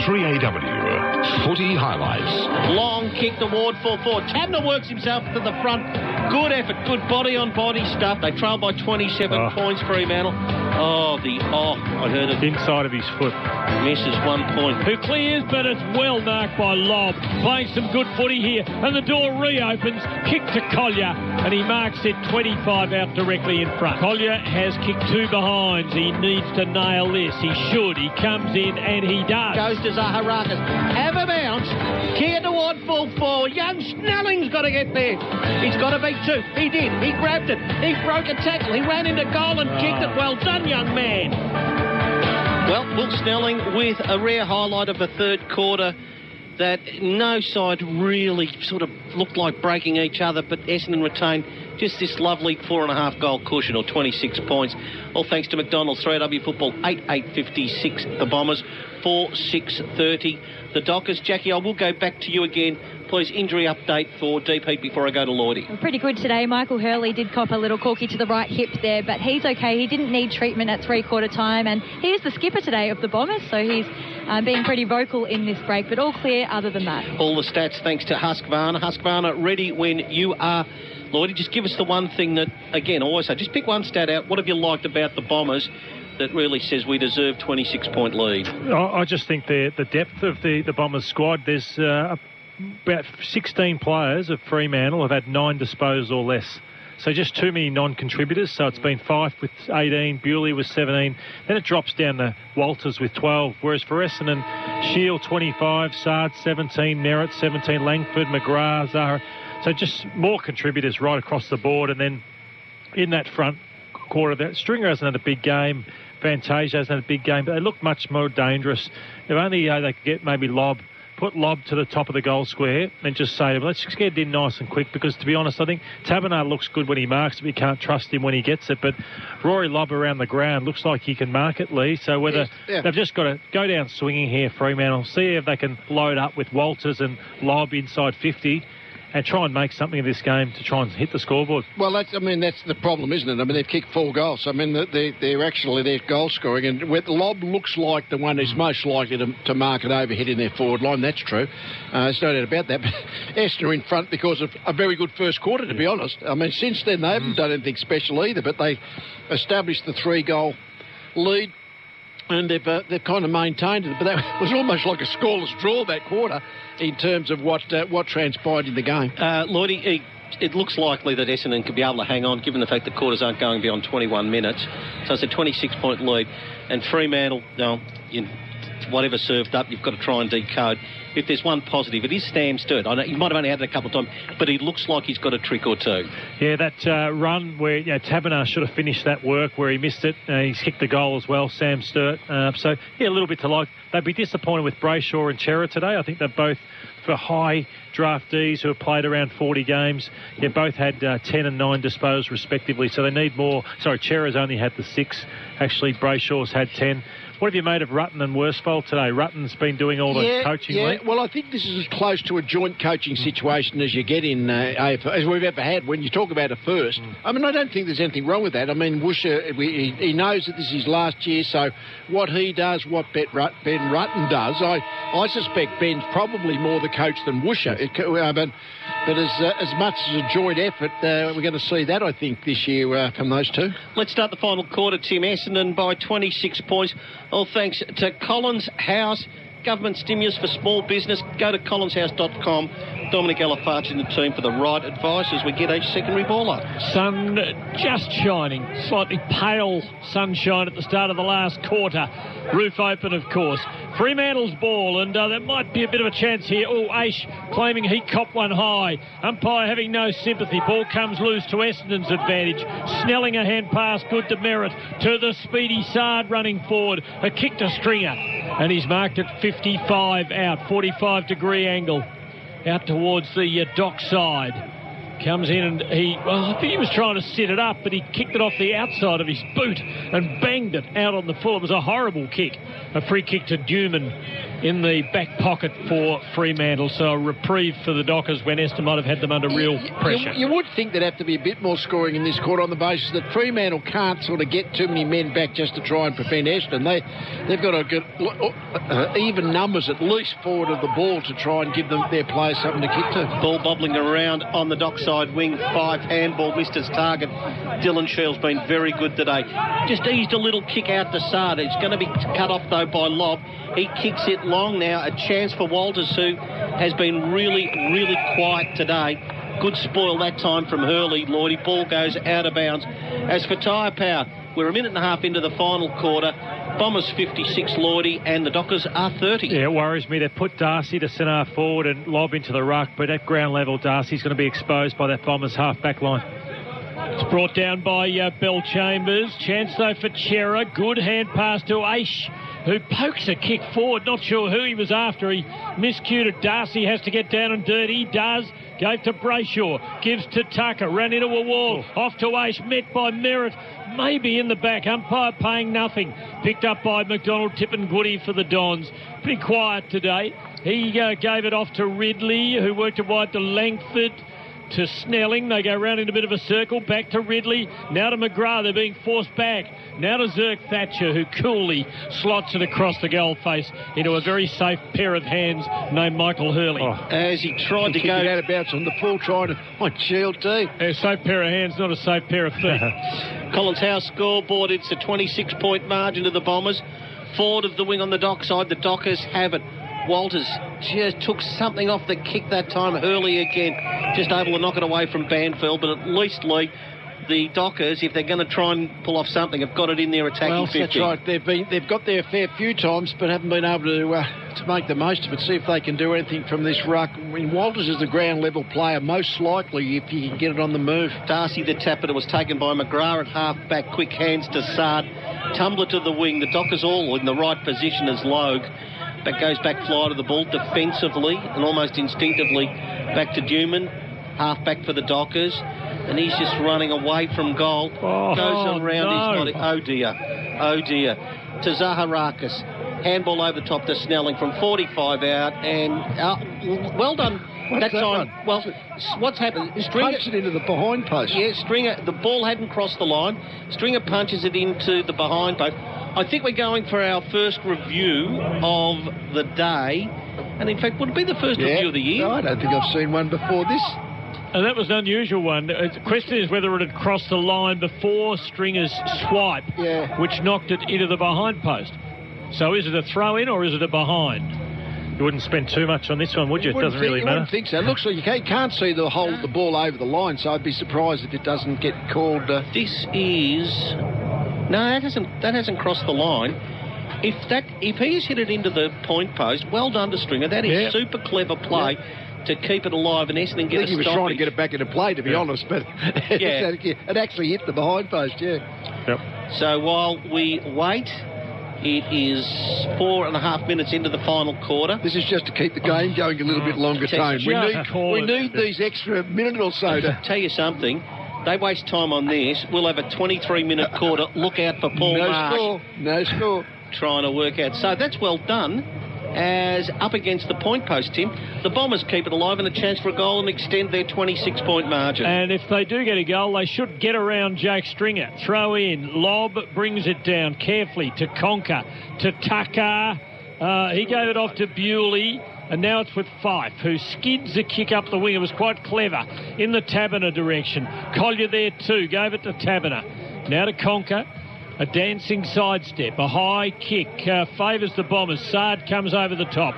3AW Footy Highlights. Long kick toward 4-4. Tabner works himself to the front. Good effort, good body-on-body stuff. They trail by 27 points, Fremantle. I heard it. Inside of his foot. Misses 1 point. Who clears, but it's well marked by Lobb. Playing some good footy here. And the door reopens. Kick to Collier. And he marks it 25 out directly in front. Collier has kicked 2 behinds. He needs to nail this. He should. He comes in and he does. Goes to Zaharakis. Have a bounce. Kick it toward full forward. Young Snelling's got to get there. He's got to beat 2. He did. He grabbed it. He broke a tackle. He ran into goal and kicked it. Well done, young man. Well, Will Snelling with a rare highlight of the third quarter that no side really sort of looked like breaking each other, but Essendon retained just this lovely 4.5 goal cushion, or 26 points. All thanks to McDonald's. 3AW Football 8-8-56. The Bombers 4-6-30. The Dockers. Jackie, I will go back to you again. Please, injury update for DP before I go to Lloydie. Pretty good today. Michael Hurley did cop a little corky to the right hip there, but he's okay. He didn't need treatment at three-quarter time, and he is the skipper today of the Bombers, so he's being pretty vocal in this break, but all clear other than that. All the stats thanks to Husqvarna. Husqvarna, ready when you are. Lloydie, just give us the one thing that, again, I always say, just pick one stat out. What have you liked about the Bombers that really says we deserve 26-point lead? I just think the depth of the Bombers squad, there's about 16 players of Fremantle have had 9 disposals or less. So just too many non-contributors. So it's been Fife with 18, Bewley with 17. Then it drops down to Walters with 12. Whereas for Essendon, Shield 25, Sard 17, Merritt 17, Langford, McGrath, Zahra. So just more contributors right across the board. And then in that front quarter, that Stringer hasn't had a big game. Fantasia hasn't had a big game, but they look much more dangerous. If only they could get maybe put Lobb to the top of the goal square and just say, let's just get it in nice and quick, because to be honest, I think Taberner looks good when he marks, but you can't trust him when he gets it. But Rory Lobb around the ground looks like he can mark it, Lee. So whether they've just got to go down swinging here, Fremantle, see if they can load up with Walters and Lobb inside 50 and try and make something of this game to try and hit the scoreboard. Well, that's the problem, isn't it? I mean, they've kicked 4 goals. I mean, they're goal scoring, and Lobb looks like the one who's most likely to mark an overhead in their forward line. That's true. There's no doubt about that. But Essendon in front because of a very good first quarter, to be honest. I mean, since then they haven't done anything special either, but they established the 3-goal lead. And they've kind of maintained it, but that was almost like a scoreless draw that quarter in terms of what transpired in the game. Lloydie, it looks likely that Essendon could be able to hang on, given the fact that quarters aren't going beyond 21 minutes. So it's a 26-point lead. And Fremantle, whatever served up, you've got to try and decode. If there's one positive, it is Sam Sturt. I know he might have only had it a couple of times, but he looks like he's got a trick or two. Yeah, that run where Taberner should have finished that work where he missed it. He's kicked the goal as well, Sam Sturt. A little bit to like. They'd be disappointed with Brayshaw and Chera today. I think they're both, for high draftees who have played around 40 games, both had 10 and 9 disposals respectively. So they need more. Sorry, Chera's only had the 6. Actually, Brayshaw's had 10. What have you made of Rutten and Worsfold today? Rutten's been doing all the coaching. Yeah, well, I think this is as close to a joint coaching situation as you get in AFL, as we've ever had when you talk about a first. I mean, I don't think there's anything wrong with that. I mean, Woosha, he knows that this is his last year, so what he does, what Ben Rutten does, I suspect Ben's probably more the coach than Woosha. But as much as a joint effort, we're going to see that, I think, this year from those two. Let's start the final quarter, Tim. Essendon by 26 points. All thanks to Collins House. Government stimulus for small business. Go to collinshouse.com. Dominic Alafarch and the team for the right advice as we get each secondary baller. Sun just shining. Slightly pale sunshine at the start of the last quarter. Roof open, of course. Fremantle's ball, and there might be a bit of a chance here. Oh, Aish claiming he copped one high. Umpire having no sympathy. Ball comes loose to Essendon's advantage. Snelling a hand pass, good to Merritt. To the speedy Sard running forward. A kick to Stringer. And he's marked at 55 out. 45-degree angle. Out towards the dock side. Comes in and I think he was trying to set it up, but he kicked it off the outside of his boot and banged it out on the full. It was a horrible kick. A free kick to Newman. in the back pocket for Fremantle. So a reprieve for the Dockers when Essendon might have had them under real pressure. You would think there'd have to be a bit more scoring in this quarter on the basis that Fremantle can't sort of get too many men back just to try and prevent Essendon. They've got to get even numbers at least forward of the ball to try and give them their players something to kick to. Ball bobbling around on the Dockside wing. 5 handball missed its target. Dylan Shields been very good today. Just eased a little kick out to Sada. It's going to be cut off though by Lobb. He kicks it long now. A chance for Walters, who has been really, really quiet today. Good spoil that time from Hurley. Lloydie, ball goes out of bounds. As for tyre power, we're a minute and a half into the final quarter. Bombers 56, Lloydie, and the Dockers are 30. Yeah, it worries me. They put Darcy to centre forward and lob into the ruck, but at ground level, Darcy's going to be exposed by that Bombers half-back line. It's brought down by Bell Chambers. Chance though for Chera. Good hand pass to Aish, who pokes a kick forward. Not sure who he was after. He miscued it. Darcy has to get down and dirty. He does. Gave to Brayshaw. Gives to Tucker. Ran into a wall. Off to Aish. Met by Merritt. Maybe in the back. Umpire paying nothing. Picked up by McDonald. Tipping Goody for the Dons. Pretty quiet today. He gave it off to Ridley, who worked it wide to Langford. To Snelling. They go round in a bit of a circle. Back to Ridley. Now to McGrath. They're being forced back. Now to Zirk Thatcher, who coolly slots it across the goal face into a very safe pair of hands named Michael Hurley. As he tried to go out of bounds on the full, trying to shield too. A safe pair of hands, not a safe pair of feet. Collins House scoreboard. It's a 26-point margin to the Bombers. Forward of the wing on the Dockside. The Dockers have it. Walters just took something off the kick that time. Hurley again, just able to knock it away from Banfield, but at least, Lee, the Dockers, if they're going to try and pull off something, have got it in their attacking 50. That's right. They've got there a fair few times, but haven't been able to make the most of it. See if they can do anything from this ruck. I mean, Walters is the ground level player, most likely, if you can get it on the move. Darcy, the tapper, was taken by McGrath at half back. Quick hands to Sard. Tumbler to the wing. The Dockers all in the right position as Logue. That goes back fly to the ball defensively and almost instinctively back to Dewman. Half back for the Dockers. And he's just running away from goal. Goes around. No. Oh, dear. Oh, dear. To Zaharakis. Handball over the top to Snelling from 45 out. And well done. What's that time. one? Well, what's happened? Stringer punches it into the behind post. Yeah, Stringer, the ball hadn't crossed the line. Stringer punches it into the behind post. I think we're going for our first review of the day. And in fact, would it be the first review of the year? No, I don't think I've seen one before this. And that was an unusual one. The question is whether it had crossed the line before Stringer's swipe, which knocked it into the behind post. So is it a throw-in or is it a behind? You wouldn't spend too much on this one, would you? It doesn't really matter. I wouldn't think so. It looks like you can't see the ball over the line, so I'd be surprised if it doesn't get called. This is... No, that hasn't crossed the line. If he's hit it into the point post, well done to Stringer. That is super clever play to keep it alive and Essendon get a stoppage. I think he was trying to get it back into play, to be honest, but it actually hit the behind post, Yep. So while we wait, it is 4.5 minutes into the final quarter. This is just to keep the game going a little bit longer, Tone. We need these extra minute or so to... Tell you something. They waste time on this. We'll have a 23-minute quarter. Look out for Paul Marsh. No score. Trying to work out. So that's well done. As up against the point post, Tim, the Bombers keep it alive and a chance for a goal and extend their 26-point margin. And if they do get a goal, they should get around Jake Stringer. Throw in. Lobb brings it down carefully to Conker, to Tucker. He gave it off to Bewley. And now it's with Fife, who skids a kick up the wing. It was quite clever in the Taberner direction. Collier there too, gave it to Taberner. Now to Conker. A dancing sidestep, a high kick, favours the Bombers. Sard comes over the top,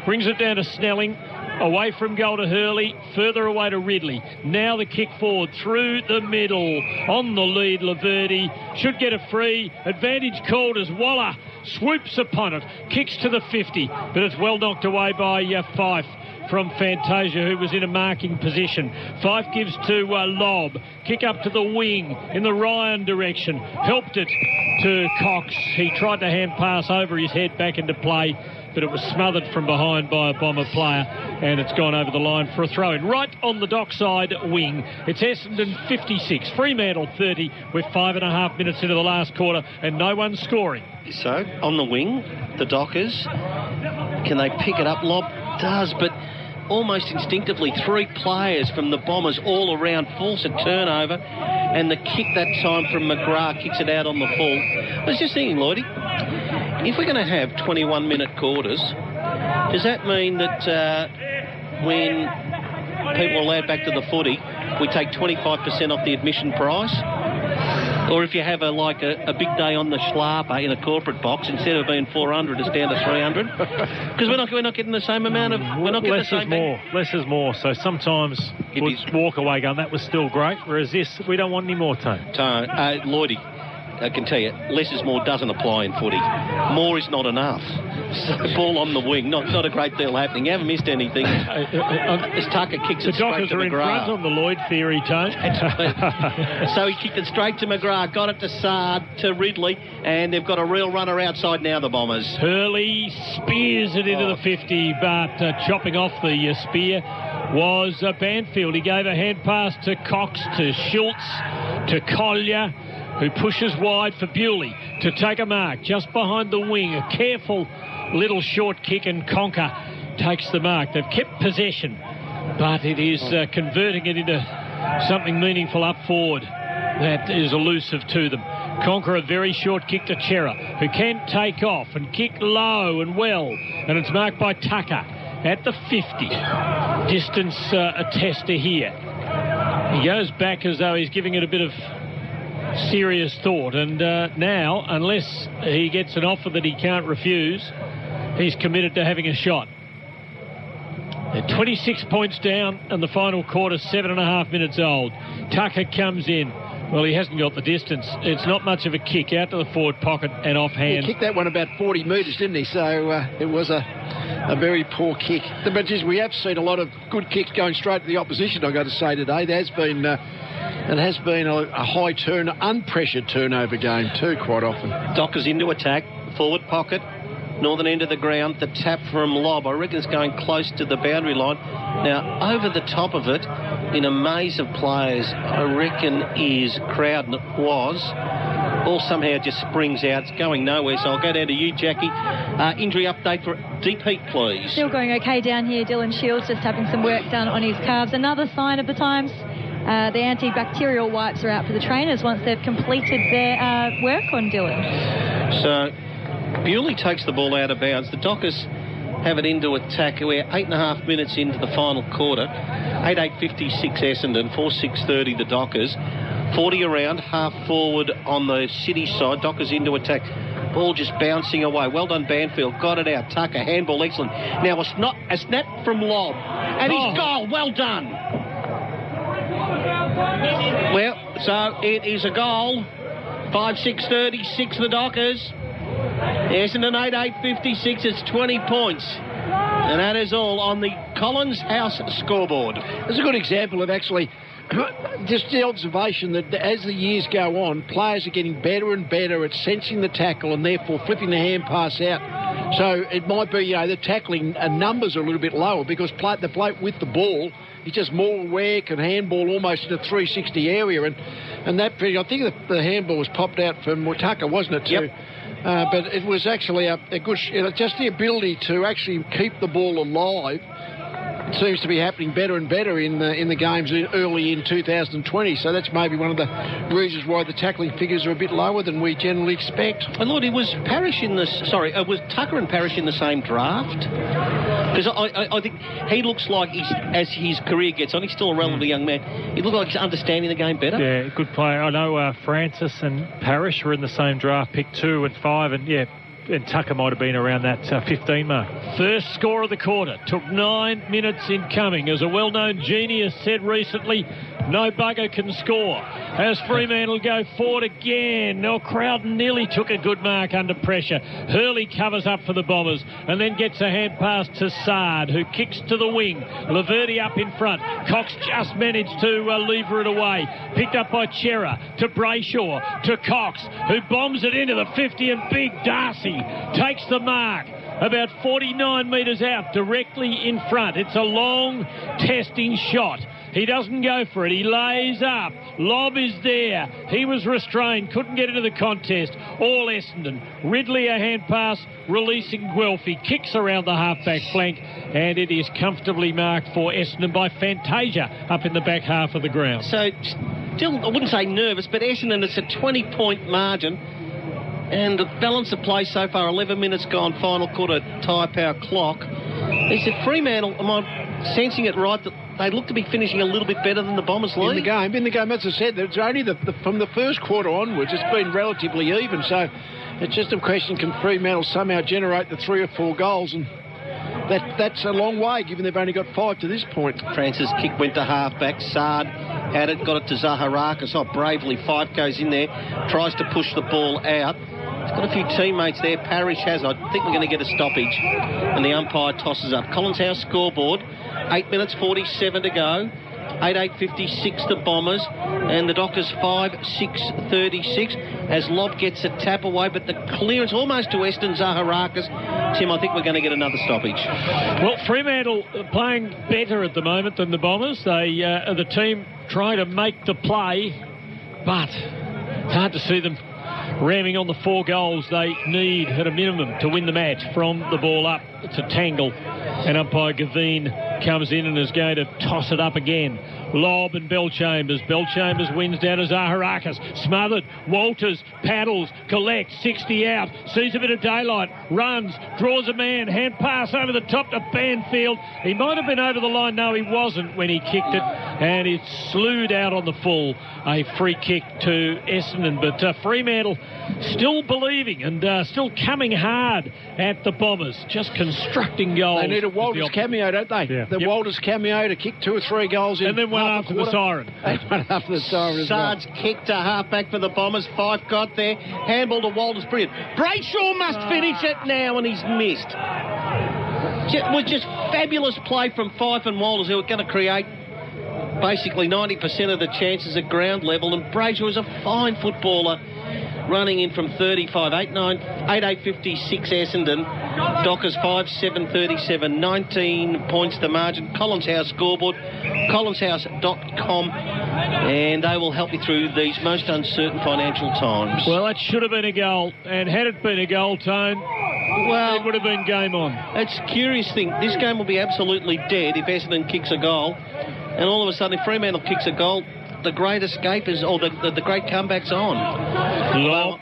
brings it down to Snelling, away from goal to Hurley, further away to Ridley. Now the kick forward through the middle, on the lead, Laverty should get a free. Advantage called as Waller swoops upon it, kicks to the 50, but it's well knocked away by Fife. from Fantasia, who was in a marking position. Fife gives to Lobb. Kick up to the wing in the Ryan direction. Helped it to Cox. He tried to hand pass over his head back into play, but it was smothered from behind by a Bomber player, and it's gone over the line for a throw-in. Right on the dockside wing, it's Essendon 56, Fremantle 30, with 5.5 minutes into the last quarter, and no one scoring. So, on the wing, the Dockers, can they pick it up? Lobb does, but almost instinctively, 3 players from the Bombers all around, force a turnover, and the kick that time from McGrath kicks it out on the full. I was just thinking, Lloydie, if we're going to have 21-minute quarters, does that mean that when people are allowed back to the footy, we take 25% off the admission price? Or if you have a big day on the Schlapper in a corporate box, instead of being 400, it's down to 300? Because we're not getting the same amount of... We're not getting less is more. Less is more. So sometimes we'll walk away going, that was still great, whereas this, we don't want any more time. Lloydie, I can tell you, less is more doesn't apply in footy. More is not enough. So ball on the wing, not a great deal happening. You haven't missed anything. As Tucker kicks it straight to McGrath. The Dockers are in front on the Lloyd theory, Tone. So he kicked it straight to McGrath, got it to Sard, to Ridley, and they've got a real runner outside now, the Bombers. Hurley spears it into the 50, but chopping off the spear was Banfield. He gave a hand pass to Cox, to Schultz, to Collier, who pushes wide for Bewley to take a mark just behind the wing. A careful little short kick, and Conker takes the mark. They've kept possession, but it is converting it into something meaningful up forward that is elusive to them. Conker, a very short kick to Chera, who can take off and kick low and well, and it's marked by Tucker at the 50. Distance a tester here. He goes back as though he's giving it a bit of serious thought, and now, unless he gets an offer that he can't refuse, he's committed to having a shot. They're 26 points down, and the final quarter 7.5 minutes old. Tucker comes in. Well, he hasn't got the distance. It's not much of a kick out to the forward pocket and offhand. He kicked that one about 40 metres, didn't he? So it was a very poor kick. But geez, we have seen a lot of good kicks going straight to the opposition, I've got to say, today. There has been... It has been a high unpressured turnover game too, quite often. Dockers into attack, forward pocket, northern end of the ground. The tap from Lobb, I reckon, is going close to the boundary line. Now, over the top of it, in a maze of players, I reckon is Crowden was. All somehow just springs out. It's going nowhere, so I'll go down to you, Jackie. Injury update for Deep Heat, please. Still going okay down here. Dylan Shields just having some work done on his calves. Another sign of the times. The antibacterial wipes are out for the trainers once they've completed their work on Dylan. So, Bewley takes the ball out of bounds. The Dockers have it into attack. We're 8.5 minutes into the final quarter. 8:56 Essendon, 4:6:30 the Dockers. 40 around, half forward on the City side. Dockers into attack. Ball just bouncing away. Well done, Banfield. Got it out. Tucker, handball, excellent. Now a snap from Lobb. And his goal. Well done. Well, so it is a goal. 5:6:36 the Dockers. Essendon 8:56. It's 20 points. And that is all on the Collins House scoreboard. It's a good example of actually just the observation that as the years go on, players are getting better and better at sensing the tackle and therefore flipping the hand pass out. So it might be, the tackling numbers are a little bit lower because the bloke with the ball, he's just more aware, can handball almost in a 360 area. And that, I think the handball was popped out from Tucker, wasn't it, too? Yep. But it was actually a good... just the ability to actually keep the ball alive seems to be happening better and better in the games early in 2020. So that's maybe one of the reasons why the tackling figures are a bit lower than we generally expect. And Lord, was Tucker and Parrish in the same draft? Because I think he looks like as his career gets on, he's still a relatively young man. He looks like he's understanding the game better. Yeah, good player. I know Francis and Parrish were in the same draft, pick 2 and 5, and Tucker might have been around that 15 mark. First score of the quarter. Took 9 minutes in coming. As a well-known genius said recently, No bugger can score. As Fremantle go forward again. Now Crowden nearly took a good mark under pressure. Hurley covers up for the Bombers and then gets a hand pass to Sard, who kicks to the wing. Laverty up in front. Cox just managed to lever it away. Picked up by Chera to Brayshaw to Cox, who bombs it into the 50, and big Darcy takes the mark. About 49 metres out, directly in front. It's a long testing shot. He doesn't go for it. He lays up. Lob is there. He was restrained. Couldn't get into the contest. All Essendon. Ridley a hand pass, releasing Guelphy. Kicks around the half-back flank, and it is comfortably marked for Essendon by Fantasia up in the back half of the ground. So, still, I wouldn't say nervous, but Essendon, it's a 20-point margin. And the balance of play so far, 11 minutes gone, final quarter, tyre power clock. They said Fremantle, am I sensing it right, that they look to be finishing a little bit better than the Bombers lead? In the game, as I said, it's only from the first quarter onwards, it's been relatively even. So it's just a question, can Fremantle somehow generate the 3 or 4 goals? And that's a long way, given they've only got 5 to this point. Francis' kick went to half-back. Sard had it, got it to Zaharakis. Oh, bravely, Fife goes in there, tries to push the ball out. He's got a few teammates there. Parrish has. I think we're going to get a stoppage. And the umpire tosses up. Collins House scoreboard. 8 minutes 47 to go. 8:56 the Bombers. And the Dockers 5:6:36 as Lobb gets a tap away. But the clearance almost to Weston Zaharakis. Tim, I think we're going to get another stoppage. Well, Fremantle are playing better at the moment than the Bombers. They are the team trying to make the play. But it's hard to see them ramming on the 4 goals they need at a minimum to win the match from the ball up. It's a tangle, and umpire Gavin comes in and is going to toss it up again. Lob and Bellchambers. Bellchambers wins down to Zaharakis. Smothered. Walters paddles, collects, 60 out, sees a bit of daylight, runs, draws a man, hand pass over the top to Banfield. He might have been over the line. No, he wasn't when he kicked it, and it slewed out on the full. A free kick to Essendon, but Fremantle still believing and still coming hard at the Bombers, just constructing goals. They need a Walters cameo, don't they? Yeah. The Walters cameo to kick 2 or 3 goals in. And then one after the siren. One after the siren as well. Sard's kick to half-back for the Bombers. Fife got there. Handball to Walters. Brilliant. Brayshaw must finish it now, and he's missed. It was just fabulous play from Fife and Walters, who are going to create basically 90% of the chances at ground level. And Brayshaw is a fine footballer, running in from 35. 8:56 Essendon. Dockers 5:7:37. 19 points the margin. Collins House scoreboard. collinshouse.com, and they will help you through these most uncertain financial times. Well, that should have been a goal, and had it been a goal, Tone, well, it would have been game on. It's a curious thing. This game will be absolutely dead if Essendon kicks a goal, and all of a sudden if Fremantle kicks a goal, the great escape is, or the great comeback's on.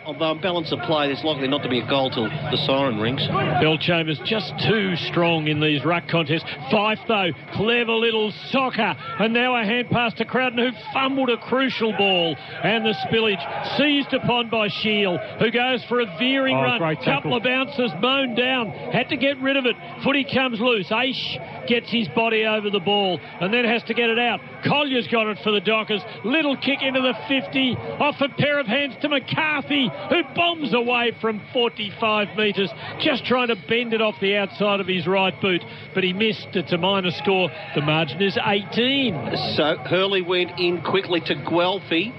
Although on balance of play, there's likely not to be a goal till the siren rings. Bellchambers just too strong in these ruck contests. Fife, though, clever little soccer. And now a hand pass to Crowden, who fumbled a crucial ball. And the spillage seized upon by Shield, who goes for a veering run. Couple of bounces, mown down. Had to get rid of it. Footy comes loose. Aish gets his body over the ball and then has to get it out. Collier's got it for the Dockers. Little kick into the 50. Off a pair of hands to McCarthy, who bombs away from 45 metres, just trying to bend it off the outside of his right boot, but he missed. It's a minor score. The margin is 18. So Hurley went in quickly to Guelphy.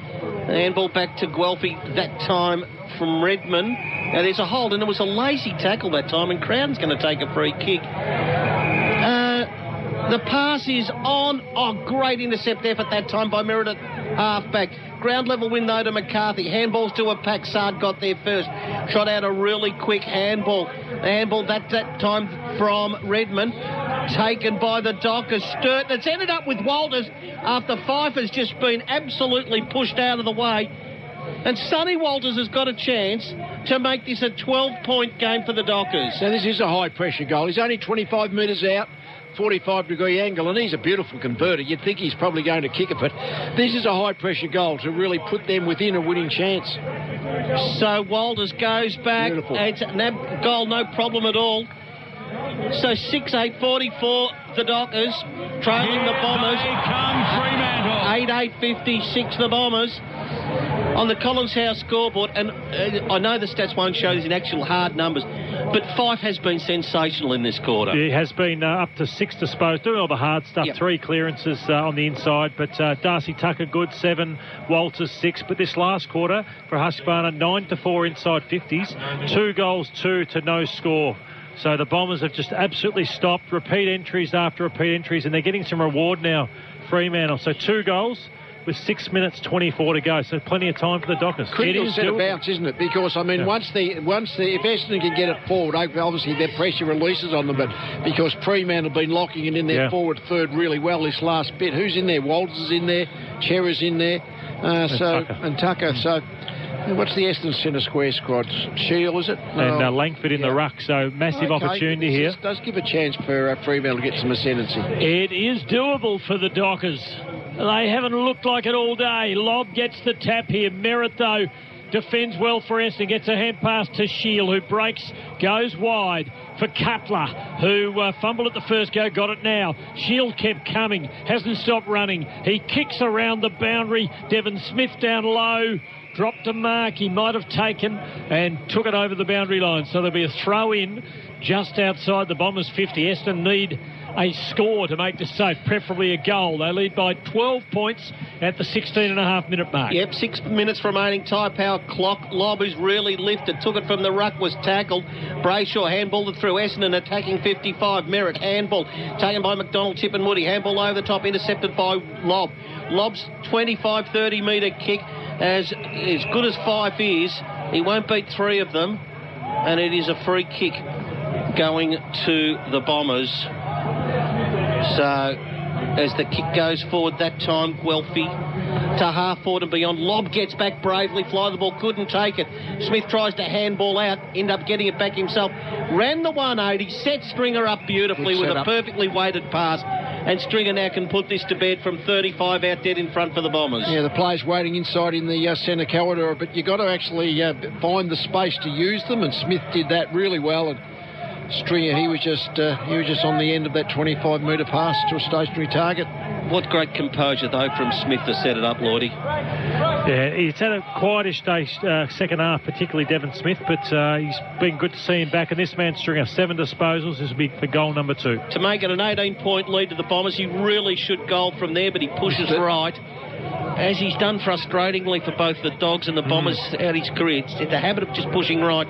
Handball back to Guelphy, that time from Redmond. Now there's a hold, and it was a lazy tackle that time, and Crowden's going to take a free kick. The pass is on. Oh, great intercept effort that time by Merida, halfback. Ground level win though to McCarthy. Handballs to a pack. Sard got there first. Shot out a really quick handball. The handball that time from Redmond. Taken by the Dockers. Sturton. It's ended up with Walters after Fife has just been absolutely pushed out of the way. And Sonny Walters has got a chance to make this a 12-point game for the Dockers. So this is a high-pressure goal. He's only 25 metres out. 45-degree angle, and he's a beautiful converter. You'd think he's probably going to kick it, but this is a high-pressure goal to really put them within a winning chance. So Walters goes back. Beautiful. It's a goal, no problem at all. So 6-8-44, the Dockers, trailing the Bombers. Here come Fremantle. 8-8-56, the Bombers. On the Collins House scoreboard, and I know the stats won't show these in actual hard numbers, but Fife has been sensational in this quarter. He has been up to 6 disposed, doing all the hard stuff. Yep. 3 clearances on the inside, but Darcy Tucker good, 7, Walters 6. But this last quarter for Husqvarna, 9-4 inside 50s, 2 goals, 2 to no score. So the Bombers have just absolutely stopped, repeat entries after repeat entries, and they're getting some reward now, Fremantle. So 2 goals with 6 minutes 24 to go, so plenty of time for the Dockers. Critical set of bounce, isn't it? Because I mean, if Essendon can get it forward, obviously their pressure releases on them. But because Fremantle have been locking it in their forward third really well this last bit. Who's in there? Walters is in there, Cherra's in there, and Tucker. So what's the Essendon centre square squad? Shield, is it? And Langford in the ruck. So massive opportunity here. It does give a chance for Fremantle to get some ascendancy. It is doable for the Dockers. They haven't looked like it all day. Lobb gets the tap here. Merritt, though, defends well for Essendon. Gets a hand pass to Shield, who breaks, goes wide for Cutler, who fumbled at the first go, got it now. Shield kept coming, hasn't stopped running. He kicks around the boundary. Devon Smith down low. Dropped a mark he might have taken and took it over the boundary line. So there'll be a throw in just outside the Bombers 50. Essendon need a score to make this safe, preferably a goal. They lead by 12 points at the 16.5-minute mark. Yep, 6 minutes remaining. Tyre power clock. Lobb, who's really lifted, took it from the ruck, was tackled. Brayshaw handballed it through. Essendon attacking 55. Merritt handball taken by McDonald, Tip and Woody. Handball over the top, intercepted by Lobb. Lobb's 25-30 metre kick. As good as Fife is, he won't beat 3 of them, and it is a free kick going to the Bombers. So as the kick goes forward that time, Guelphy to half forward and beyond. Lobb gets back bravely, fly the ball, couldn't take it. Smith tries to handball out, end up getting it back himself. Ran the 180, set Stringer up beautifully with a perfectly weighted pass. And Stringer now can put this to bed from 35 out dead in front for the Bombers. Yeah, the players waiting inside in the centre corridor, but you've got to actually find the space to use them, and Smith did that really well. And Stringer, he was just on the end of that 25-metre pass to a stationary target. What great composure, though, from Smith to set it up, Lordy. Yeah, he's had a quietish day, second half, particularly Devon Smith, but he's been good to see him back. And this man, Stringer, 7 disposals. This will be for goal number 2. To make it an 18-point lead to the Bombers, he really should goal from there, but he pushes right, as he's done frustratingly for both the Dogs and the Bombers out his career. It's the habit of just pushing right.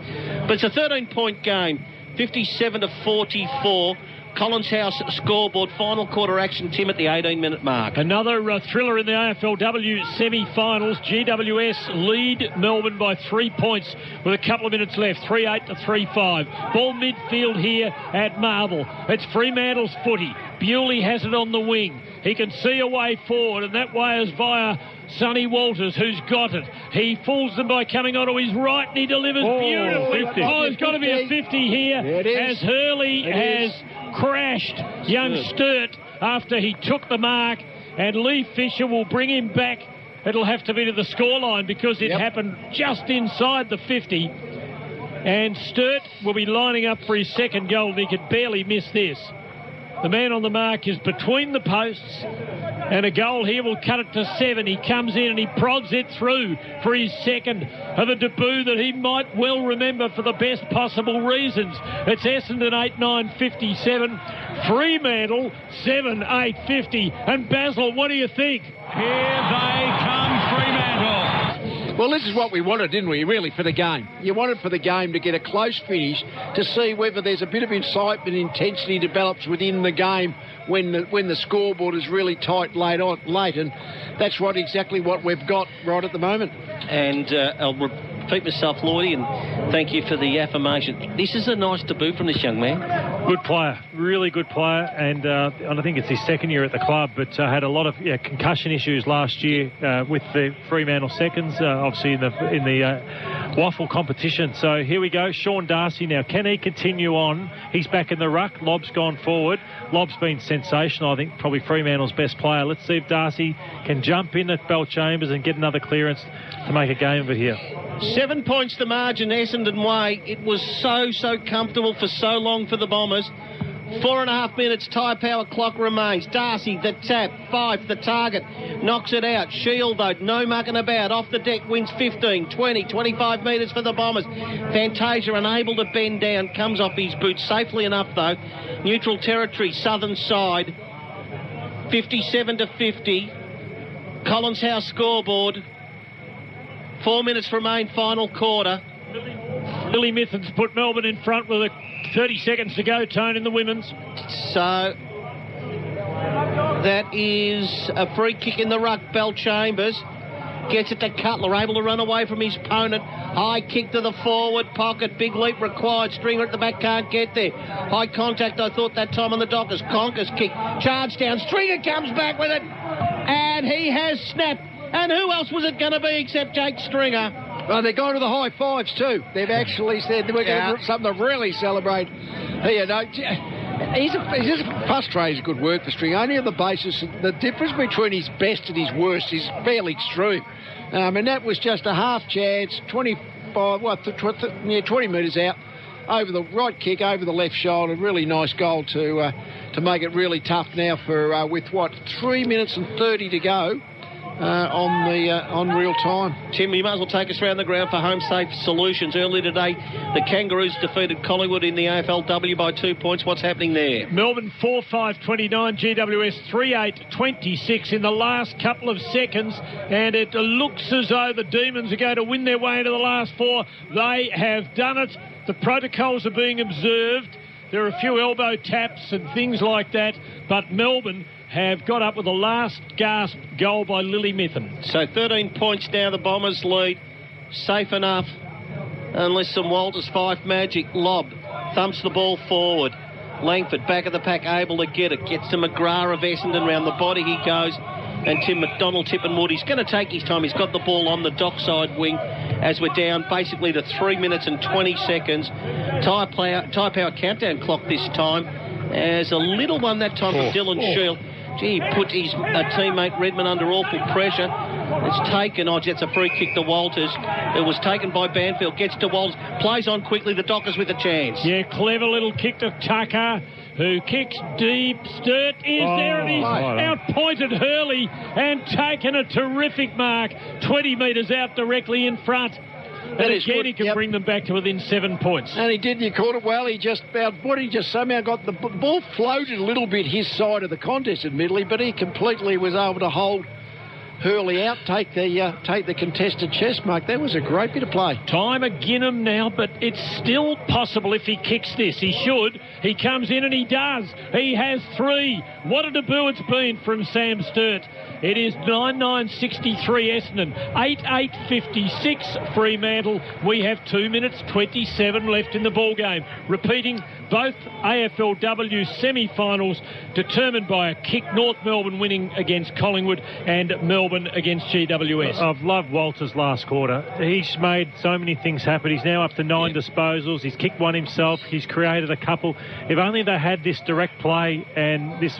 But it's a 13-point game, 57-44. Collins House scoreboard, final quarter action, Tim, at the 18-minute mark. Another thriller in the AFLW semi-finals. GWS lead Melbourne by 3 points with a couple of minutes left, 3-8 to 3-5. Ball midfield here at Marvel. It's Fremantle's footy. Bewley has it on the wing. He can see a way forward, and that way is via Sonny Walters, who's got it. He fools them by coming onto his right, and he delivers beautifully. 50. Oh, there's got to be a 50 here, as Hurley has crashed young Sturt after he took the mark, and Lee Fisher will bring him back. It'll have to be to the scoreline because it happened just inside the 50, and Sturt will be lining up for his second goal, and he could barely miss this. The man on the mark is between the posts, and a goal here will cut it to 7. He comes in and he prods it through for his second of a debut that he might well remember for the best possible reasons. It's Essendon 8-9-57, Fremantle 7-8-50. And Basil, what do you think? Here they come, Fremantle. Well, this is what we wanted, didn't we, really, for the game? You wanted for the game to get a close finish, to see whether there's a bit of incitement, intensity develops within the game when the scoreboard is really tight late, and that's exactly what we've got right at the moment. And I'll repeat myself, Lloydie, and thank you for the affirmation. This is a nice debut from this young man. Good player, really good player, and I think it's his second year at the club, but had a lot of concussion issues last year with the Fremantle seconds, obviously in the waffle competition. So here we go, Sean Darcy now. Can he continue on? He's back in the ruck. Lobb's gone forward. Lobb's been sensational. I think probably Fremantle's best player. Let's see if Darcy can jump in at Bell Chambers and get another clearance to make a game of it here. 7 points the margin, Essendon way. It was so comfortable for so long for the Bombers. 4.5 minutes, tyre power clock remains. Darcy, the tap, 5, the target, knocks it out. Shield, though, no mucking about. Off the deck, wins 15, 20, 25 metres for the Bombers. Fantasia, unable to bend down, comes off his boots safely enough, though. Neutral territory, southern side, 57-50. Collins House scoreboard. 4 minutes remain, final quarter. Lily Mithens put Melbourne in front with 30 seconds to go, Tone, in the women's. So that is a free kick in the ruck. Bell Chambers gets it to Cutler, able to run away from his opponent. High kick to the forward pocket. Big leap required. Stringer at the back can't get there. High contact, I thought, that time on the Dockers. Conker's kick. Charge down. Stringer comes back with it. And he has snapped. And who else was it going to be except Jake Stringer? Well, they're going to the high fives too. They've actually said we're going to do something to really celebrate. Here, no, his frustrating good work for String. Only on the basis of the difference between his best and his worst is fairly extreme. And that was just a half chance, 20 metres out, over the right kick, over the left shoulder. Really nice goal to make it really tough now for with 3 minutes and 30 to go. On real time. Tim, you might as well take us around the ground for Home Safe Solutions. Earlier today, the Kangaroos defeated Collingwood in the AFLW by 2 points. What's happening there? Melbourne 4-5-29, GWS 3-8-26 in the last couple of seconds, and it looks as though the Demons are going to win their way into the last 4. They have done it. The protocols are being observed. There are a few elbow taps and things like that, but Melbourne have got up with the last gasp goal by Lily Mithen. So 13 points now, the Bombers lead. Safe enough, unless some Walters 5 magic. Lob thumps the ball forward. Langford back of the pack, able to get it. Gets to McGrath of Essendon, round the body he goes. And Tim McDonald, Tippenwood, he's going to take his time. He's got the ball on the dockside wing as we're down basically to 3 minutes and 20 seconds. Tyre power countdown clock this time. As a little one that time for Dylan Shield. Gee, he put his teammate Redmond under awful pressure. It's taken, it's a free kick to Walters. It was taken by Banfield, gets to Walters, plays on quickly, the Dockers with a chance. Yeah, clever little kick to Tucker, who kicks deep. Sturt is there, and he's outpointed Hurley and taken a terrific mark, 20 metres out directly in front. And again, he can bring them back to within 7 points. And he did. You caught it well. He just somehow got the ball floated a little bit his side of the contest, admittedly, but he completely was able to hold Hurley out, take the contested chest mark. That was a great bit of play. Time Ginham now, but it's still possible if he kicks this. He should. He comes in and he does. He has 3. What a debut it's been from Sam Sturt. It is 9-9-63 Essendon, 8-8-56 Fremantle. We have 2 minutes 27 left in the ball game. Repeating both AFLW semi-finals determined by a kick. North Melbourne winning against Collingwood and Melbourne against GWS. I've loved Walters last quarter. He's made so many things happen. He's now up to 9 disposals. He's kicked one himself. He's created a couple. If only they had this direct play and this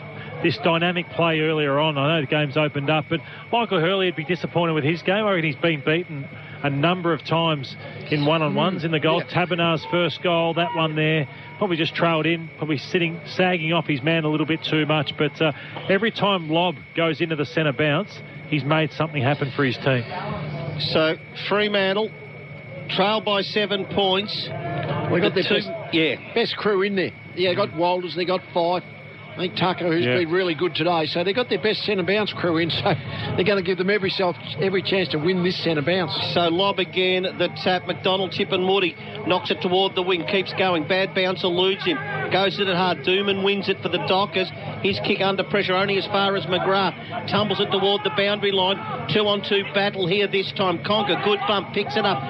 dynamic play earlier on. I know the game's opened up, but Michael Hurley would be disappointed with his game. I reckon he's been beaten a number of times in one-on-ones in the goal. Yep. Tabernar's first goal, that one there, probably just trailed in, probably sagging off his man a little bit too much. But every time Lob goes into the centre bounce, he's made something happen for his team. So Fremantle trailed by 7 points. We got the best crew in there. Yeah, they got Walters, they got Fife. I think Tucker, who's been really good today. So they've got their best centre bounce crew in, so they're going to give them every chance to win this centre bounce. So Lob again, the tap. McDonald, Tip and Woody knocks it toward the wing, keeps going. Bad bounce eludes him. Goes at it hard. Dooman wins it for the Dockers. His kick under pressure only as far as McGrath. Tumbles it toward the boundary line. 2-on-2 battle here this time. Conker, good bump, picks it up.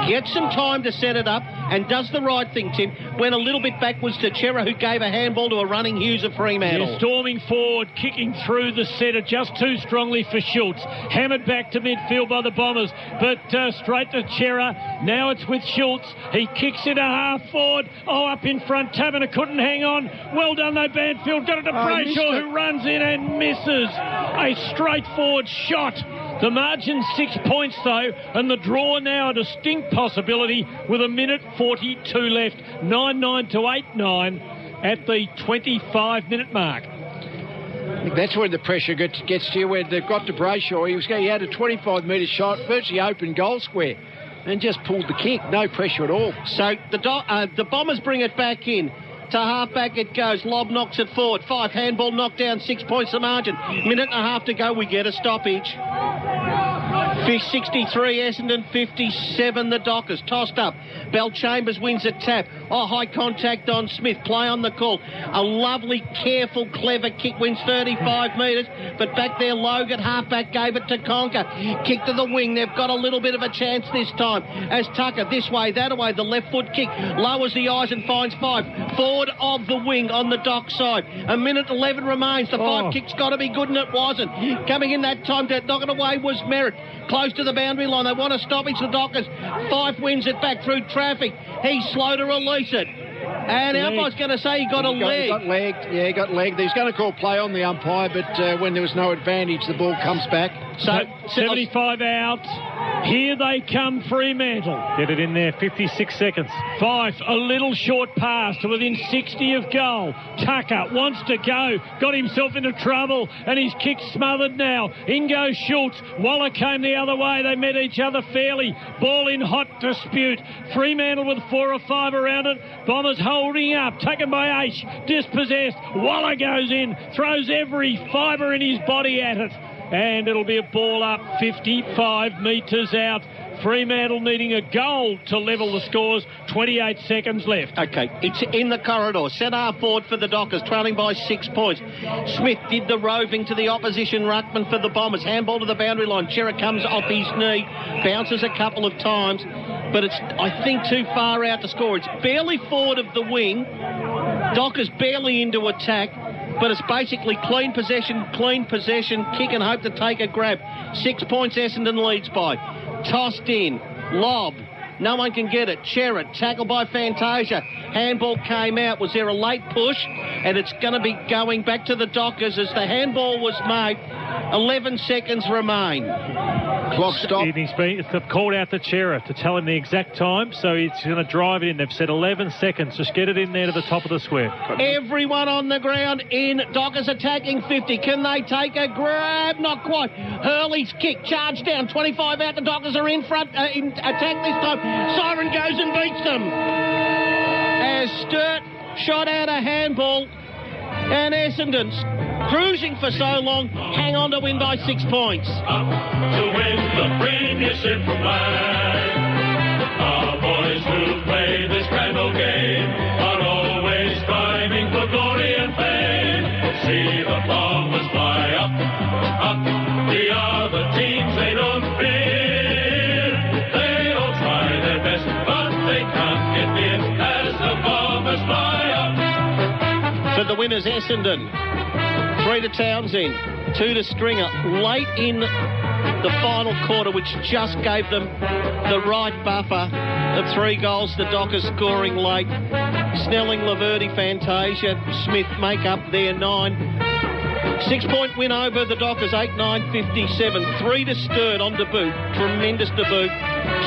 Gets some time to set it up and does the right thing, Tim. Went a little bit backwards to Chera, who gave a handball to a running Hughes of Fremantle. Yeah, storming forward, kicking through the centre just too strongly for Schultz. Hammered back to midfield by the Bombers, but straight to Chera. Now it's with Schultz. He kicks it a half forward. Up in front. Taberner couldn't hang on. Well done though, Banfield. Got it to Brayshaw, who runs in and misses. A straightforward shot. The margin 6 points though, and the draw now a distinct possibility with 1 minute 42 left. 9-9 to 8-9. at the 25-minute mark. I think that's where the pressure gets to you, where they've got to Brayshaw. He had a 25-metre shot, virtually open goal square, and just pulled the kick. No pressure at all. So the Bombers bring it back in. To half-back it goes. Lob knocks it forward. 5 handball knocked down. 6 points the margin. Minute and a half to go. We get a stoppage. 63 Essendon, 57 the Dockers. Tossed up. Bell Chambers wins a tap. High contact on Smith. Play on the call. A lovely, careful, clever kick. Wins 35 metres. But back there, Logan, halfback, gave it to Conker. Kick to the wing. They've got a little bit of a chance this time. As Tucker, this way, that way. The left foot kick. Lowers the eyes and finds 5. Forward of the wing on the Dock side. A minute 11 remains. The 5 kick's got to be good, and it wasn't. Coming in that time to knock it away was Merritt. Close to the boundary line. They want to stop it. The Dockers. 5 wins it back through traffic. He's slow to release it. And umpire's going to say he got a leg. He got legged. Yeah, he got legged. He's going to call play on the umpire, but when there was no advantage, the ball comes back. So 75 out. Here they come, Fremantle. Get it in there, 56 seconds. Fife, a little short pass to within 60 of goal. Tucker wants to go. Got himself into trouble, and his kick smothered now. In goes Schultz. Waller came the other way. They met each other fairly. Ball in hot dispute. Fremantle with 4 or 5 around it. Bombers holding up. Taken by Aish. Dispossessed. Waller goes in. Throws every fibre in his body at it. And it'll be a ball up 55 metres out. Fremantle needing a goal to level the scores. 28 seconds left. Okay, it's in the corridor. Centre half forward for the Dockers, trailing by 6 points. Smith did the roving to the opposition ruckman for the Bombers. Handball to the boundary line. Chera comes off his knee, bounces a couple of times, but it's, I think, too far out to score. It's barely forward of the wing. Dockers barely into attack. But it's basically clean possession, kick and hope to take a grab. 6 points Essendon leads by. Tossed in, lob, no one can get it. Chera, tackled by Fantasia. Handball came out. Was there a late push? And it's going to be going back to the Dockers as the handball was made. 11 seconds remain. Clock stop. They've called out to Chera to tell him the exact time, so he's going to drive it in. They've said 11 seconds. Just get it in there to the top of the square. Everyone on the ground in. Dockers attacking 50. Can they take a grab? Not quite. Hurley's kick. Charge down. 25 out. The Dockers are in front. In attack this time. Siren goes and beats them. As Sturt shot out a handball. And Essendon's cruising for so long, hang on to win by 6 points. Up to win the premiership flag. Our boys who play this grand old game are always striving for glory and fame. See the Bombers fly up, up. We are the teams they don't fear. They all try their best, but they can't get near as the Bombers fly up. For the winners, Essendon. 3 to Townsend, 2 to Stringer. Late in the final quarter, which just gave them the right buffer of 3 goals. The Dockers scoring late. Snelling, Laverty, Fantasia, Smith make up their 9. 6 point win over the Dockers, 8-9-57. 3 to Sturt on debut. Tremendous debut.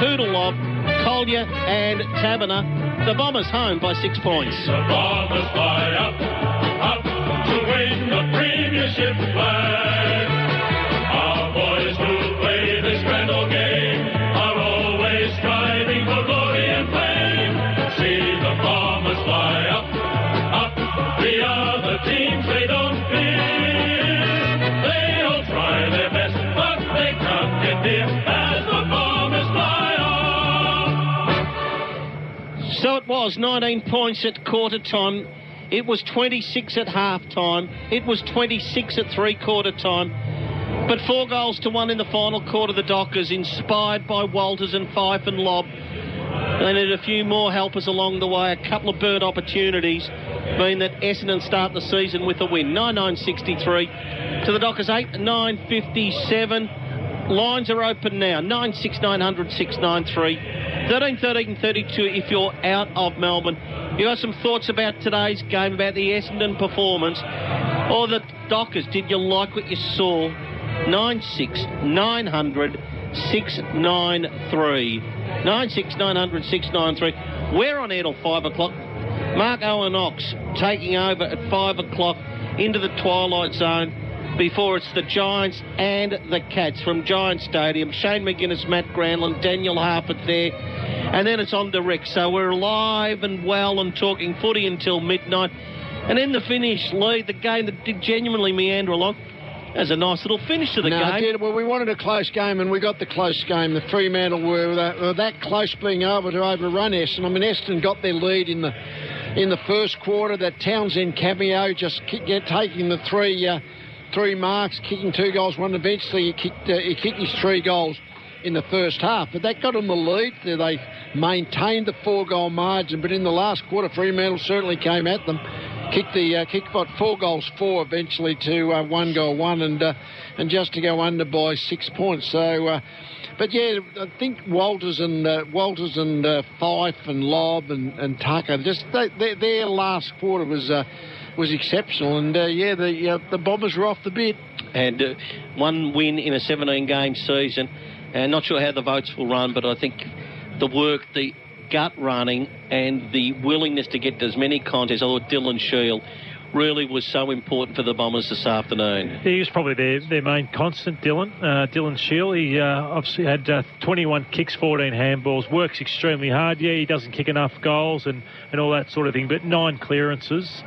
2 to Lob, Collier and Taberner. The Bombers home by 6 points. The Bombers fly up, up to win the premiership flag. Our boys who play this grand old game are always striving for glory and fame. See the Bombers fly up, up. We are the teams they don't fear. They all try their best, but they can't get near as the Bombers fly up. So it was 19 points at quarter time. It was 26 at half time. It was 26 at three-quarter time. But 4 goals to 1 in the final quarter. The Dockers, inspired by Walters and Fife and Lob. They needed a few more helpers along the way. A couple of burnt opportunities mean that Essendon start the season with a win. 9-9-63 to the Dockers, 8-9-57. Lines are open now. 9-6-900-693. 13-13-32 if you're out of Melbourne. You got some thoughts about today's game, about the Essendon performance or the Dockers? Did you like what you saw? 9-6-900-693. 9-6-900-693. We're on air till 5 o'clock. Mark Owen Ox taking over at 5 o'clock into the twilight zone before it's the Giants and the Cats from Giant Stadium. Shane McGuinness, Matt Granlund, Daniel Harpert there. And then it's on to Rick. So we're alive and well and talking footy until midnight. And then the finish, Lee, the game that did genuinely meander along. There's a nice little finish to the game. It did. Well, we wanted a close game, and we got the close game. The Fremantle were that close being able to overrun Essendon. I mean, Essendon got their lead in the first quarter. That Townsend cameo just taking the three marks, kicking 2 goals, one eventually he kicked his 3 goals in the first half. But that got them the lead. They maintained the 4-goal margin, but in the last quarter, Fremantle certainly came at them. Kicked 4 goals 4 eventually to 1 goal 1 and just to go under by 6 points. So, but yeah, I think Walters and Fife and Lobb and Tucker, just their last quarter was exceptional. And the Bombers were off the bit. And one win in a 17-game season, and not sure how the votes will run, but I think the work, the gut running and the willingness to get to as many contests. I thought Dylan Shield really was so important for the Bombers this afternoon. He was probably their main constant, Dylan Shield. He obviously had 21 kicks, 14 handballs, works extremely hard. Yeah, he doesn't kick enough goals and all that sort of thing, but 9 clearances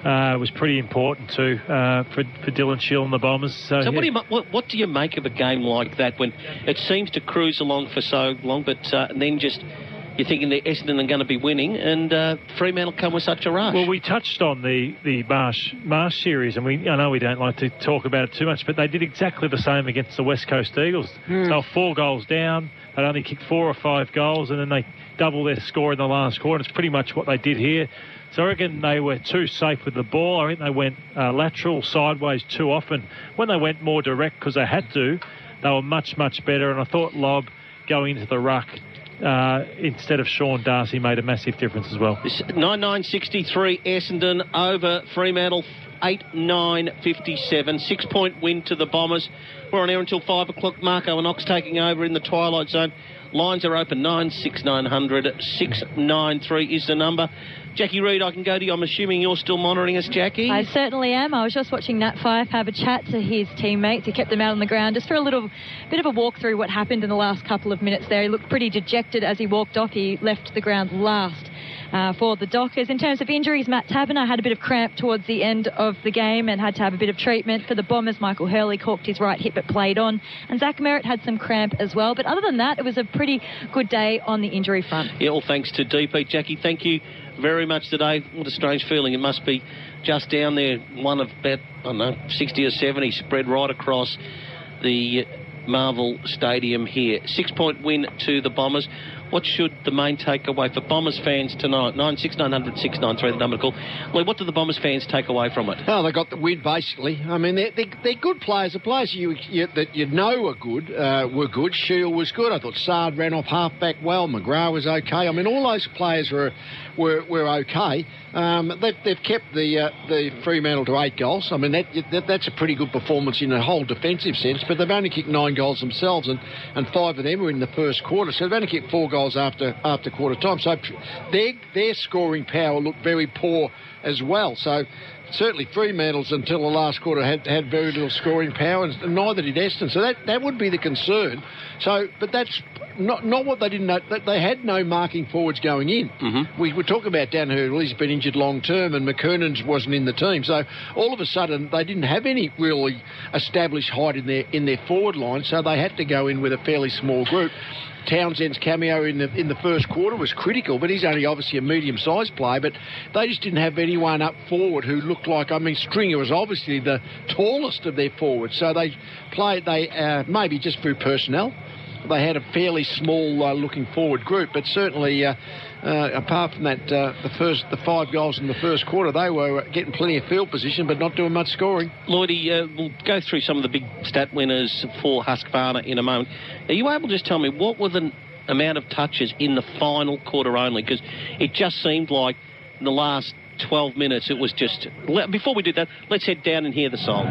was pretty important too for Dylan Shield and the Bombers. So yeah. What do you make of a game like that when it seems to cruise along for so long, but then just you're thinking that Essendon are going to be winning, and Fremantle come with such a rush? Well, we touched on the Marsh series, and I know we don't like to talk about it too much, but they did exactly the same against the West Coast Eagles. They were 4 goals down. They'd only kicked 4 or 5 goals, and then they doubled their score in the last quarter. It's pretty much what they did here. So I reckon they were too safe with the ball. I think they went lateral, sideways too often. When they went more direct, because they had to, they were much, much better. And I thought Lobb going into the ruck instead of Sean Darcy made a massive difference as well. 9-9-63 Essendon over Fremantle 8-9-57. 6-point win to the Bombers. We're on air until 5 o'clock. Marco and Ox taking over in the twilight zone. Lines are open 96900 693 is the number. Jackie Reid, I can go to you. I'm assuming you're still monitoring us, Jackie? I certainly am. I was just watching Nat Fife have a chat to his teammates. He kept them out on the ground just for a little bit of a walk through what happened in the last couple of minutes there. He looked pretty dejected as he walked off. He left the ground last for the Dockers. In terms of injuries, Matt Taberner had a bit of cramp towards the end of the game and had to have a bit of treatment. For the Bombers, Michael Hurley corked his right hip but played on. And Zach Merritt had some cramp as well. But other than that, it was a pretty good day on the injury front. Yeah, all thanks to DP. Jackie, thank you very much today. What a strange feeling. It must be just down there, one of about, 60 or 70 spread right across the Marvel Stadium here. 6-point win to the Bombers. What should the main takeaway for Bombers fans tonight? 96900 693 the number to call. Lee, what do the Bombers fans take away from it? Oh, they got the win, basically. I mean, they're good players. The players that you know are good were good. Shield was good. I thought Sard ran off half-back well. McGrath was okay. I mean, all those players were okay. They've kept the Fremantle to 8 goals. I mean, that's a pretty good performance in a whole defensive sense, but they've only kicked 9 goals themselves, and 5 of them were in the first quarter, so they've only kicked 4 goals after quarter time. So their scoring power looked very poor as well. So certainly Fremantle's until the last quarter had very little scoring power, and neither did Essendon. So that would be the concern. So, but that's not what they didn't know. They had no marking forwards going in. Mm-hmm. We were talking about Dan Hurdle. He's been injured long term, and McKernan's wasn't in the team. So all of a sudden they didn't have any really established height in their forward line. So they had to go in with a fairly small group. Townsend's cameo in the first quarter was critical, but he's only obviously a medium-sized player. But they just didn't have anyone up forward who looked like, I mean, Stringer was obviously the tallest of their forwards. So they maybe just through personnel, they had a fairly small looking forward group. But certainly, apart from that, the 5 goals in the first quarter, they were getting plenty of field position, but not doing much scoring. Lloydie, we'll go through some of the big stat winners for Husqvarna in a moment. Are you able to just tell me what were the amount of touches in the final quarter only? Because it just seemed like in the last 12 minutes it was just... Before we do that, let's head down and hear the song.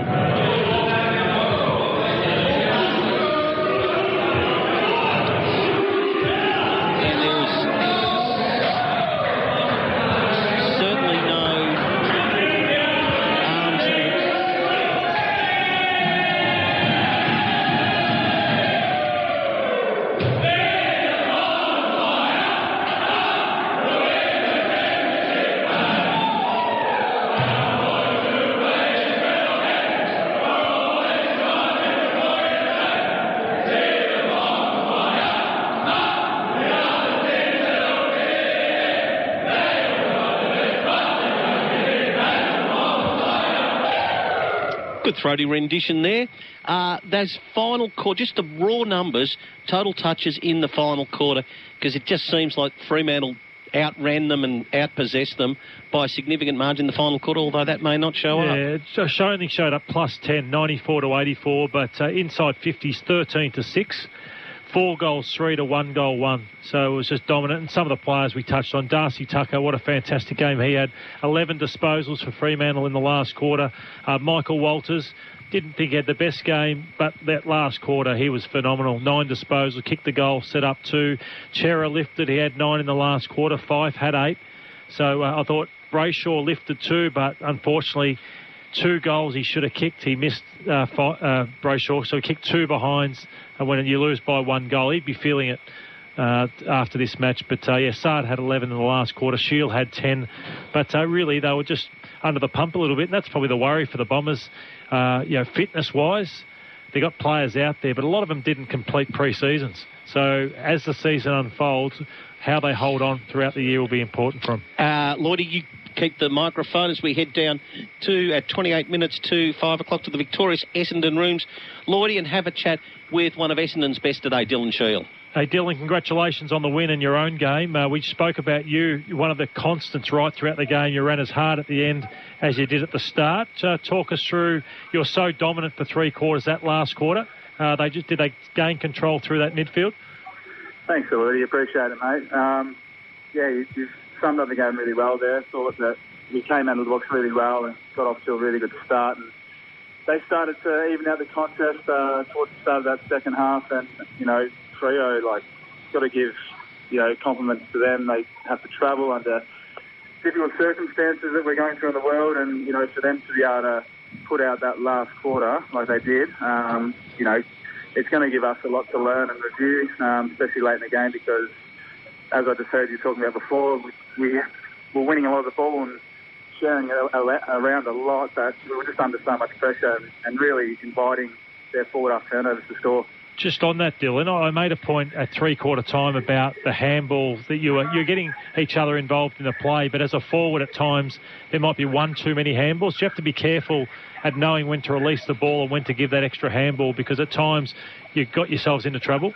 Good throaty rendition there. Those final quarter, just the raw numbers, total touches in the final quarter, because it just seems like Fremantle outran them and outpossessed them by a significant margin in the final quarter, although that may not show up. Yeah, it only showed up plus 10, 94 to 84, but inside 50s, 13 to 6. 4 goals, 3 to 1 goal, 1. So it was just dominant. And some of the players we touched on, Darcy Tucker, what a fantastic game he had. 11 disposals for Fremantle in the last quarter. Michael Walters, didn't think he had the best game, but that last quarter he was phenomenal. 9 disposals, kicked the goal, set up 2. Chera lifted, he had 9 in the last quarter. Fife had 8. So I thought Brayshaw lifted 2, but unfortunately 2 goals he should have kicked. He missed Brayshaw, so he kicked 2 behinds. And when you lose by 1 goal, he'd be feeling it after this match. But, Sard had 11 in the last quarter. Shield had 10. But really, they were just under the pump a little bit. And that's probably the worry for the Bombers, fitness-wise. They got players out there, but a lot of them didn't complete pre-seasons. So as the season unfolds, how they hold on throughout the year will be important for them. Lloydie, you keep the microphone as we head down to, at 28 minutes to 5 o'clock, to the victorious Essendon rooms, Lloydie, and have a chat with one of Essendon's best today, Dylan Shield. Hey, Dylan, congratulations on the win in your own game. We spoke about you, one of the constants right throughout the game. You ran as hard at the end as you did at the start. Talk us through, you're so dominant for 3 quarters that last quarter. Did they gain control through that midfield? Thanks, Lloydie. Appreciate it, mate. You've summed up the game really well there. Thought that we came out of the box really well and got off to a really good start. And they started to even out the contest towards the start of that second half. And, Freo, got to give, compliments to them. They have to travel under difficult circumstances that we're going through in the world. And, for them to be able to put out that last quarter like they did, it's going to give us a lot to learn and review, especially late in the game, because, as I just heard you talking about before, we were winning a lot of the ball and sharing around a lot, that we were just under so much pressure and really inviting their forward-half turnovers to score. Just on that, Dylan, I made a point at 3/4 time about the handball, that you're getting each other involved in the play, but as a forward at times there might be 1 too many handballs. You have to be careful at knowing when to release the ball and when to give that extra handball, because at times you've got yourselves into trouble.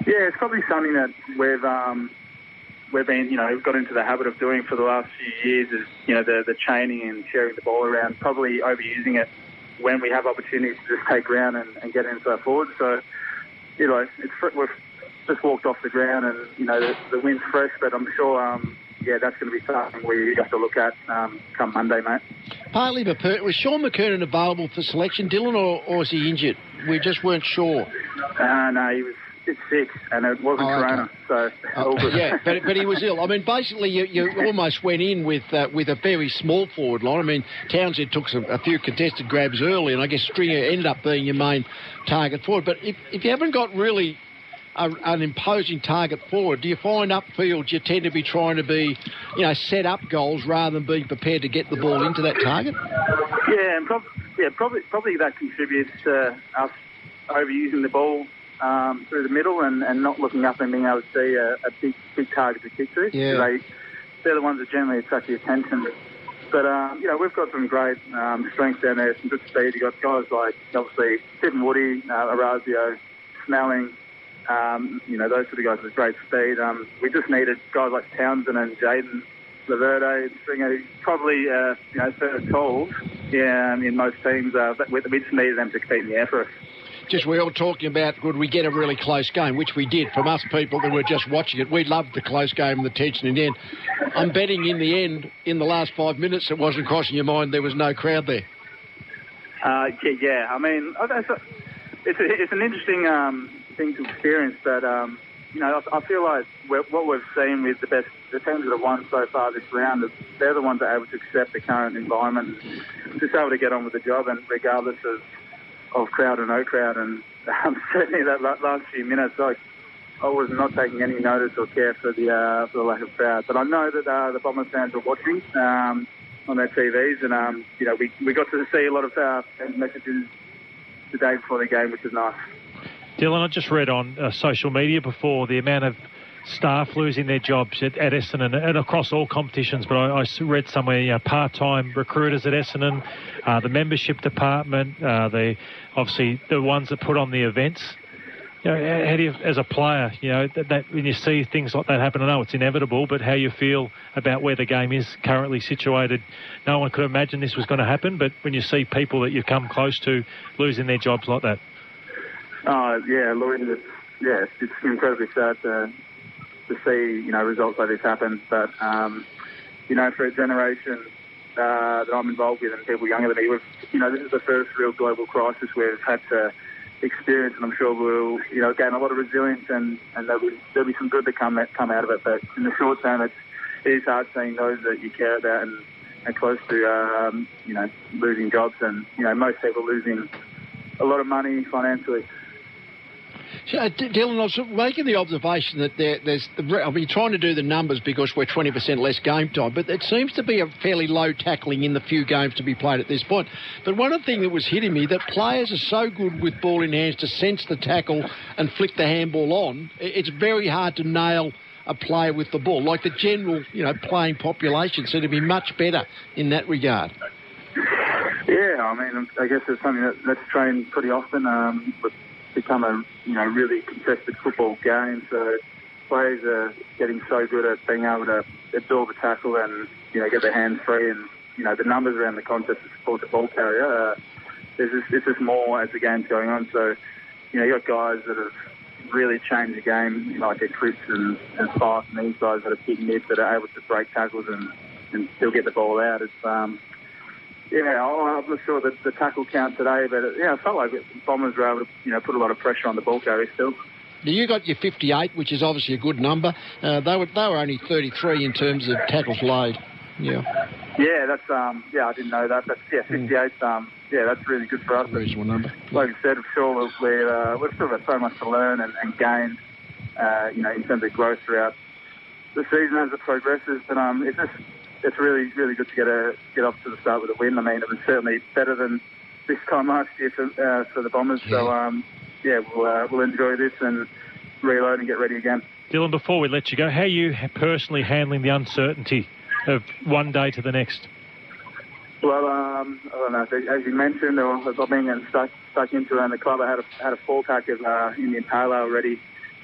Yeah, it's probably something that we've been, got into the habit of doing for the last few years, is, the chaining and sharing the ball around, probably overusing it when we have opportunities to just take ground and get into our forwards. So, we've just walked off the ground and, the wind's fresh, but I'm sure, that's going to be something we have to look at come Monday, mate. Partly, but was Sean McKernan available for selection, Dylan, or was he injured? We just weren't sure. No, he was sick, and it wasn't corona, so all good. Yeah, but he was ill. I mean, basically, you almost went in with a very small forward line. I mean, Townsend took a few contested grabs early, and I guess Stringer ended up being your main target forward. But if you haven't got really an imposing target forward, do you find upfield you tend to be trying to be, set up goals rather than being prepared to get the ball into that target? Yeah, and probably that contributes to us overusing the ball through the middle and not looking up and being able to see a big target to kick to. Yeah. They're the ones that generally attract the attention. But, we've got some great strength down there, some good speed. You've got guys like, obviously, Stephen Woody, Orazio, Snelling, those sort of guys with great speed. We just needed guys like Townsend and Jaden Laverde and Stringer, who probably, third calls in most teams. We just needed them to compete in the air for us. Just we all talking about, would we get a really close game, which we did. From us people that were just watching it, we loved the close game and the tension in the end. I'm betting in the end, in the last 5 minutes, it wasn't crossing your mind there was no crowd there. Yeah. I mean, it's an interesting thing to experience, but, I feel like what we've seen with the teams that have won so far this round, they're the ones that are able to accept the current environment and just able to get on with the job, and regardless of crowd or no crowd. And certainly that last few minutes, I was not taking any notice or care for the lack of crowd. But I know that the Bombers fans are watching on their TVs, and we got to see a lot of messages the day before the game, which is nice. Dylan, I just read on social media before the amount of staff losing their jobs at Essendon and across all competitions, but I read somewhere, part-time recruiters at Essendon, the membership department, obviously the ones that put on the events. How do you, as a player, that when you see things like that happen, I know it's inevitable, but how you feel about where the game is currently situated? No one could imagine this was going to happen, but when you see people that you've come close to losing their jobs like that. Lloyd, it's incredibly sad to see, results like this happen. But, for a generation that I'm involved with and people younger than me, this is the first real global crisis we've had to experience, and I'm sure we'll, gain a lot of resilience and there'll be some good to come out of it. But in the short term, it is hard seeing those that you care about and close to, losing jobs and, most people losing a lot of money financially. Dylan, I was making the observation that I've been trying to do the numbers because we're 20% less game time, but it seems to be a fairly low tackling in the few games to be played at this point. But one of the things that was hitting me, that players are so good with ball in hands to sense the tackle and flick the handball on, it's very hard to nail a player with the ball. Like the general, playing population seem to be much better in that regard. Yeah, I guess it's something that's trained pretty often. But become a really contested football game, so players are getting so good at being able to absorb a tackle and get their hands free, and the numbers around the contest to support the ball carrier. It's just more as the game's going on. So you got guys that have really changed the game, like Chris and Fife and these guys that are big mids that are able to break tackles and still get the ball out. It's I'm not sure that the tackle count today, but I felt like Bombers were able to put a lot of pressure on the ball carrier still. You got your 58, which is obviously a good number. They were only 33 in terms of tackles laid. Yeah. Yeah, that's I didn't know that. But 58. That's really good for us. Reasonable number. Like I said, I'm sure we've still got so much to learn and gain. In terms of growth throughout the season as it progresses. But it's really, really good to get off to the start with a win. It was certainly better than this time last year for the Bombers. Yeah. So, we'll enjoy this and reload and get ready again. Dylan, before we let you go, how are you personally handling the uncertainty of one day to the next? Well, I don't know. As you mentioned, or as I've been getting stuck into around the club, I had a 4-pack of Indian Pale Ale ready,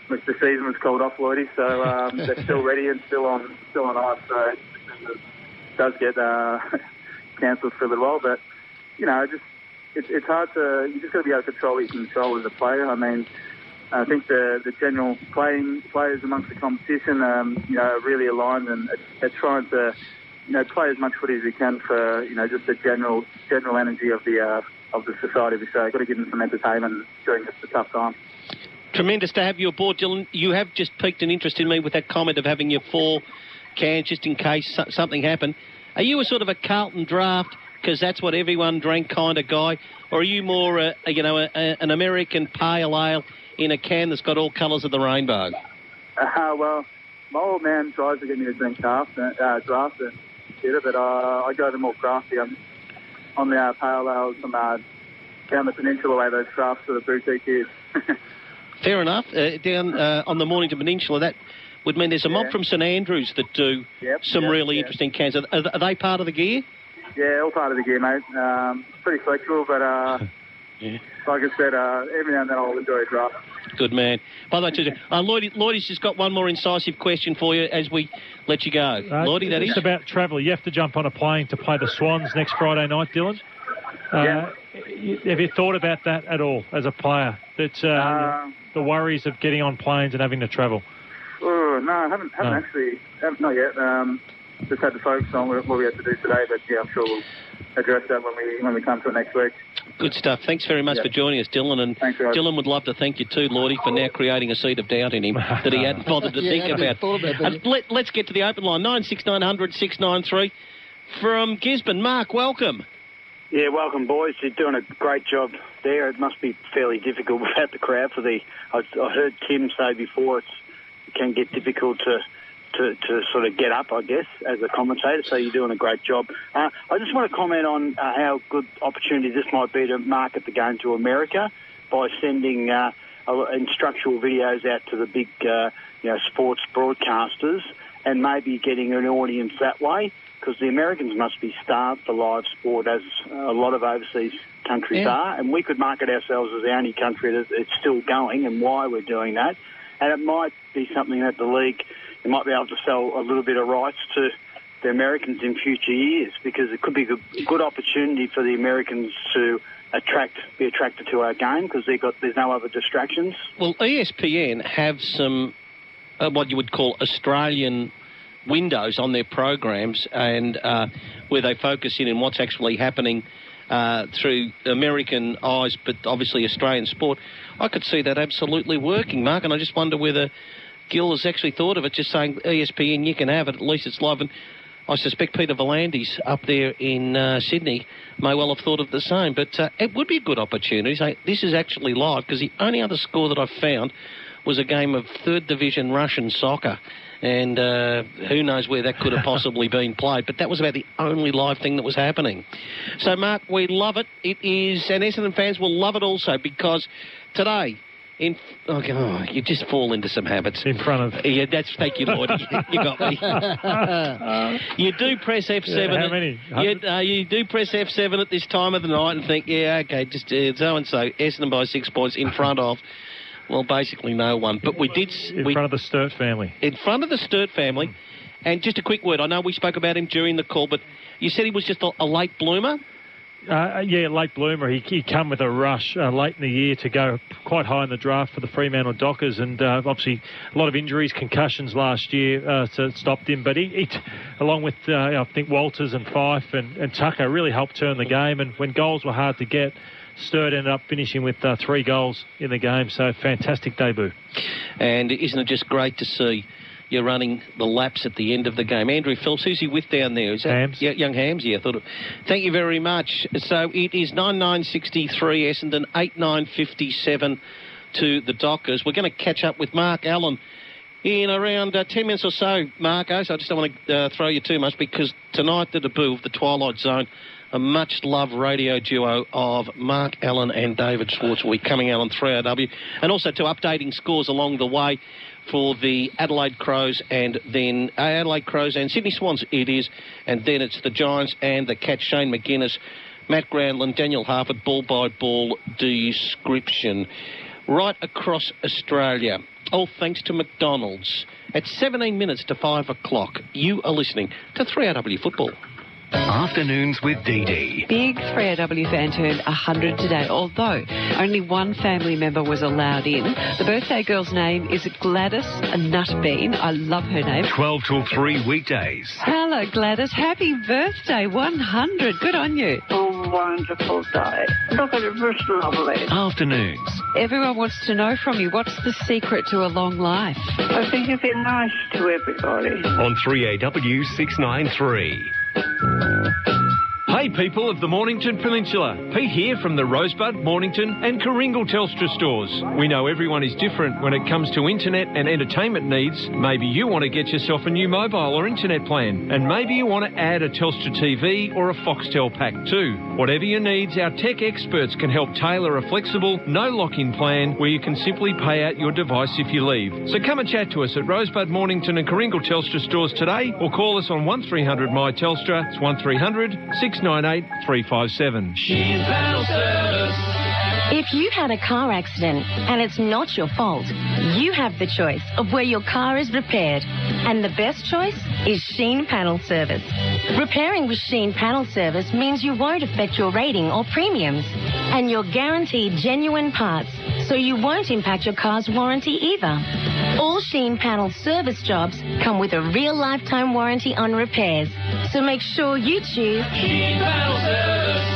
which the season was called off, Lloydie. So they're still ready and still on ice. So it does get cancelled for a little while, but it's hard to. You just got to be able to control what you can control as a player. I think the general players amongst the competition, are really aligned and are trying to, play as much footy as we can for, just the general energy of the society. So got to give them some entertainment during just a tough time. Tremendous to have you aboard, Dylan. You have just piqued an interest in me with that comment of having your 4 cans just in case something happened. Are you a sort of a Carlton draft, because that's what everyone drank kind of guy, or are you more, an American pale ale in a can that's got all colours of the rainbow? Well, my old man tries to get me to drink draft and get it, but I go the more crafty. I'm on the pale ales from down the peninsula way, those crafts for the boutique is. Fair enough. Down on the Mornington Peninsula, that would mean there's a mob from St Andrews that do some really interesting cans. Are they part of the gear? Yeah, all part of the gear, mate. Pretty flexible, but like I said, every now and then I'll enjoy a draft. Good man. By the way, Lloydie's just got one more incisive question for you as we let you go. Lloydie, that is? It's about travel. You have to jump on a plane to play the Swans next Friday night, Dylan. Have you thought about that at all as a player? That's the worries of getting on planes and having to travel. No, I haven't actually. Not yet. Just had to focus on what we had to do today, but I'm sure we'll address that when we come to it next week. Good stuff. Thanks very much for joining us, Dylan. And thanks, Dylan would love to thank you too, Lloydie, for now creating a seed of doubt in him that he hadn't bothered to think about. Let's get to the open line. 96900 693 from Gisborne. Mark, welcome. Yeah, welcome, boys. You're doing a great job there. It must be fairly difficult without the crowd. I heard Tim say before it can get difficult to sort of get up, I guess, as a commentator, so you're doing a great job. I just want to comment on how good opportunity this might be to market the game to America by sending instructional videos out to the big, sports broadcasters, and maybe getting an audience that way, because the Americans must be starved for live sport, as a lot of overseas countries are, and we could market ourselves as the only country that it's still going, and why we're doing that. And it might be something that the league, you might be able to sell a little bit of rights to the Americans in future years, because it could be a good opportunity for the Americans to be attracted to our game, because there's no other distractions. Well, ESPN have some what you would call Australian windows on their programs, and where they focus in on what's actually happening through American eyes, but obviously Australian sport. I could see that absolutely working, Mark, and I just wonder whether Gill has actually thought of it, just saying, ESPN, you can have it, at least it's live. And I suspect Peter Volandis up there in Sydney may well have thought of the same, but it would be a good opportunity. So this is actually live, because the only other score that I found was a game of third division Russian soccer, and who knows where that could have possibly been played, but that was about the only live thing that was happening. So, Mark, we love it. It is, and Essendon fans will love it also, because today, you just fall into some habits. In front of... Yeah, thank you, Lord. You got me. You do press F7. Yeah, how many? You do press F7 at this time of the night and think, just so-and-so, Essendon by 6 points in front of... Well, basically no one. But we did... In front of the Sturt family. In front of the Sturt family. And just a quick word. I know we spoke about him during the call, but you said he was just a late bloomer? Late bloomer. He come with a rush late in the year to go quite high in the draft for the Fremantle Dockers, and obviously a lot of injuries, concussions last year stopped him. But he along with I think Walters and Fife and Tucker, really helped turn the game. And when goals were hard to get, Sturt ended up finishing with 3 goals in the game. So fantastic debut. And isn't it just great to see you're running the laps at the end of the game? Andrew Phelps, who's he with down there? Is that Hams? Yeah, young Hams, yeah. Thank you very much. So it is 9-9-63 Essendon, 8-9-57 to the Dockers. We're going to catch up with Mark Allen in around 10 minutes or so, Marco. So I just don't want to throw you too much, because tonight the debut of the Twilight Zone, a much-loved radio duo of Mark Allen and David Schwartz will be coming out on 3RW, and also to updating scores along the way for the Adelaide Crows and Sydney Swans it is, and then it's the Giants and the Cats, Shane McGuinness, Matt Grandland, Daniel Harford, ball-by-ball description. Right across Australia, all thanks to McDonald's. At 17 minutes to 5 o'clock, you are listening to 3RW Football. Afternoons with Dee. Big 3RW fan turned 100 today, although only one family member was allowed in. The birthday girl's name is Gladys Nutbean. I love her name. 12 till 3 weekdays. Hello, Gladys. Happy birthday. 100. Good on you. Oh, wonderful day. Look at it. It's lovely. Afternoons. Everyone wants to know from you, what's the secret to a long life? I think you've been nice to everybody. On 3AW 693. Hey people of the Mornington Peninsula, Pete here from the Rosebud, Mornington and Coringal Telstra stores. We know everyone is different when it comes to internet and entertainment needs. Maybe you want to get yourself a new mobile or internet plan, and maybe you want to add a Telstra TV or a Foxtel pack too. Whatever your needs, our tech experts can help tailor a flexible, no lock-in plan where you can simply pay out your device if you leave. So come and chat to us at Rosebud, Mornington and Coringal Telstra stores today, or call us on 1300 My Telstra. It's 1300 698 357. Sheen Panel Service. If you had a car accident and it's not your fault, you have the choice of where your car is repaired. And the best choice is Sheen Panel Service. Repairing with Sheen Panel Service means you won't affect your rating or premiums. And you're guaranteed genuine parts, so you won't impact your car's warranty either. All Sheen Panel Service jobs come with a real lifetime warranty on repairs. So make sure you choose Sheen Panel Service.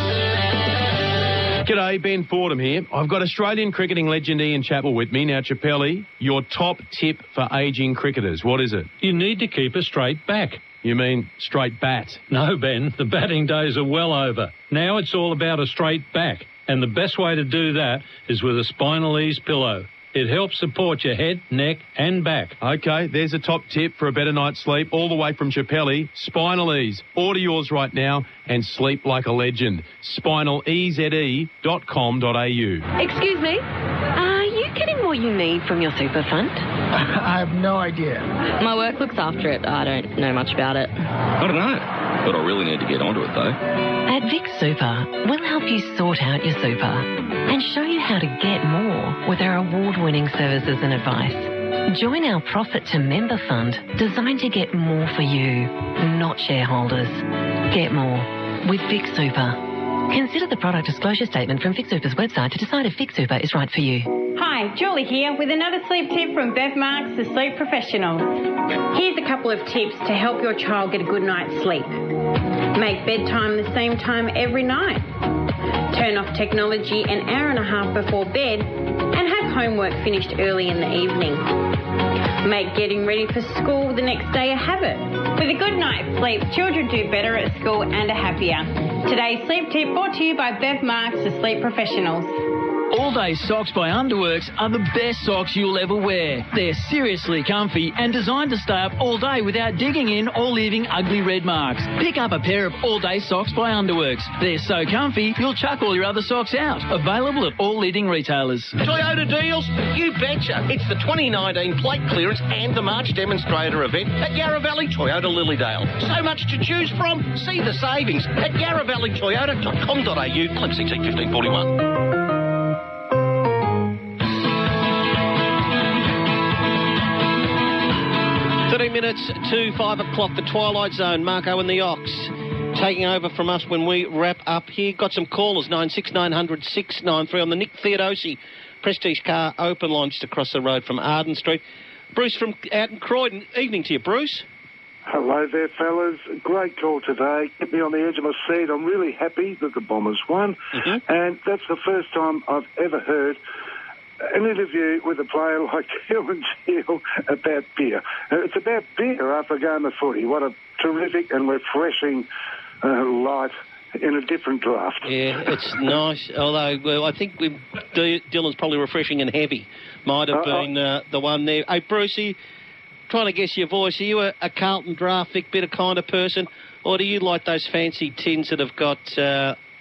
G'day, Ben Fordham here. I've got Australian cricketing legend Ian Chappell with me. Now, Chappelli, your top tip for ageing cricketers, what is it? You need to keep a straight back. You mean straight bat? No, Ben, the batting days are well over. Now it's all about a straight back, and the best way to do that is with a Spinal Ease pillow. It helps support your head, neck and back. OK, there's a top tip for a better night's sleep, all the way from Chappelli. Spinal Ease. Order yours right now and sleep like a legend. SpinalEase.com.au. Excuse me, are you getting more what you need from your super fund? I have no idea. My work looks after it. I don't know much about it. I don't know, but I really need to get onto it, though. At Vic Super, we'll help you sort out your super and show you how to get more with our award-winning services and advice. Join our Profit to Member Fund, designed to get more for you, not shareholders. Get more with Vic Super. Consider the product disclosure statement from Vic Super's website to decide if Vic Super is right for you. Hi, Julie here with another sleep tip from Bev Marks, the sleep professionals. Here's a couple of tips to help your child get a good night's sleep. Make bedtime the same time every night. Turn off technology an hour and a half before bed and have homework finished early in the evening. Make getting ready for school the next day a habit. With a good night's sleep, children do better at school and are happier. Today's sleep tip brought to you by Bev Marks, the sleep professionals. All-day socks by Underworks are the best socks you'll ever wear. They're seriously comfy and designed to stay up all day without digging in or leaving ugly red marks. Pick up a pair of all-day socks by Underworks. They're so comfy, you'll chuck all your other socks out. Available at all leading retailers. Toyota deals? You betcha. It's the 2019 plate clearance and the March demonstrator event at Yarra Valley Toyota Lilydale. So much to choose from. See the savings at yarravalleytoyota.com.au. Click 161541. 13 minutes to 5 o'clock, the Twilight Zone. Marco and the Ox taking over from us when we wrap up here. Got some callers, 96900 693 on the Nick Theodosi Prestige Car Open line just across the road from Arden Street. Bruce from out in Croydon. Evening to you, Bruce. Hello there, fellas. Great call today. Kept me on the edge of my seat. I'm really happy that the Bombers won. And that's the first time I've ever heard an interview with a player like Dylan Shield about beer. It's about beer after a game of footy. What a terrific and refreshing light in a different draft. Yeah, it's nice. Although, well, I think Dylan's probably refreshing and heavy. Might have been the one there. Hey, Brucey, trying to guess your voice. Are you a Carlton draft Vic Bitter kind of person? Or do you like those fancy tins that have got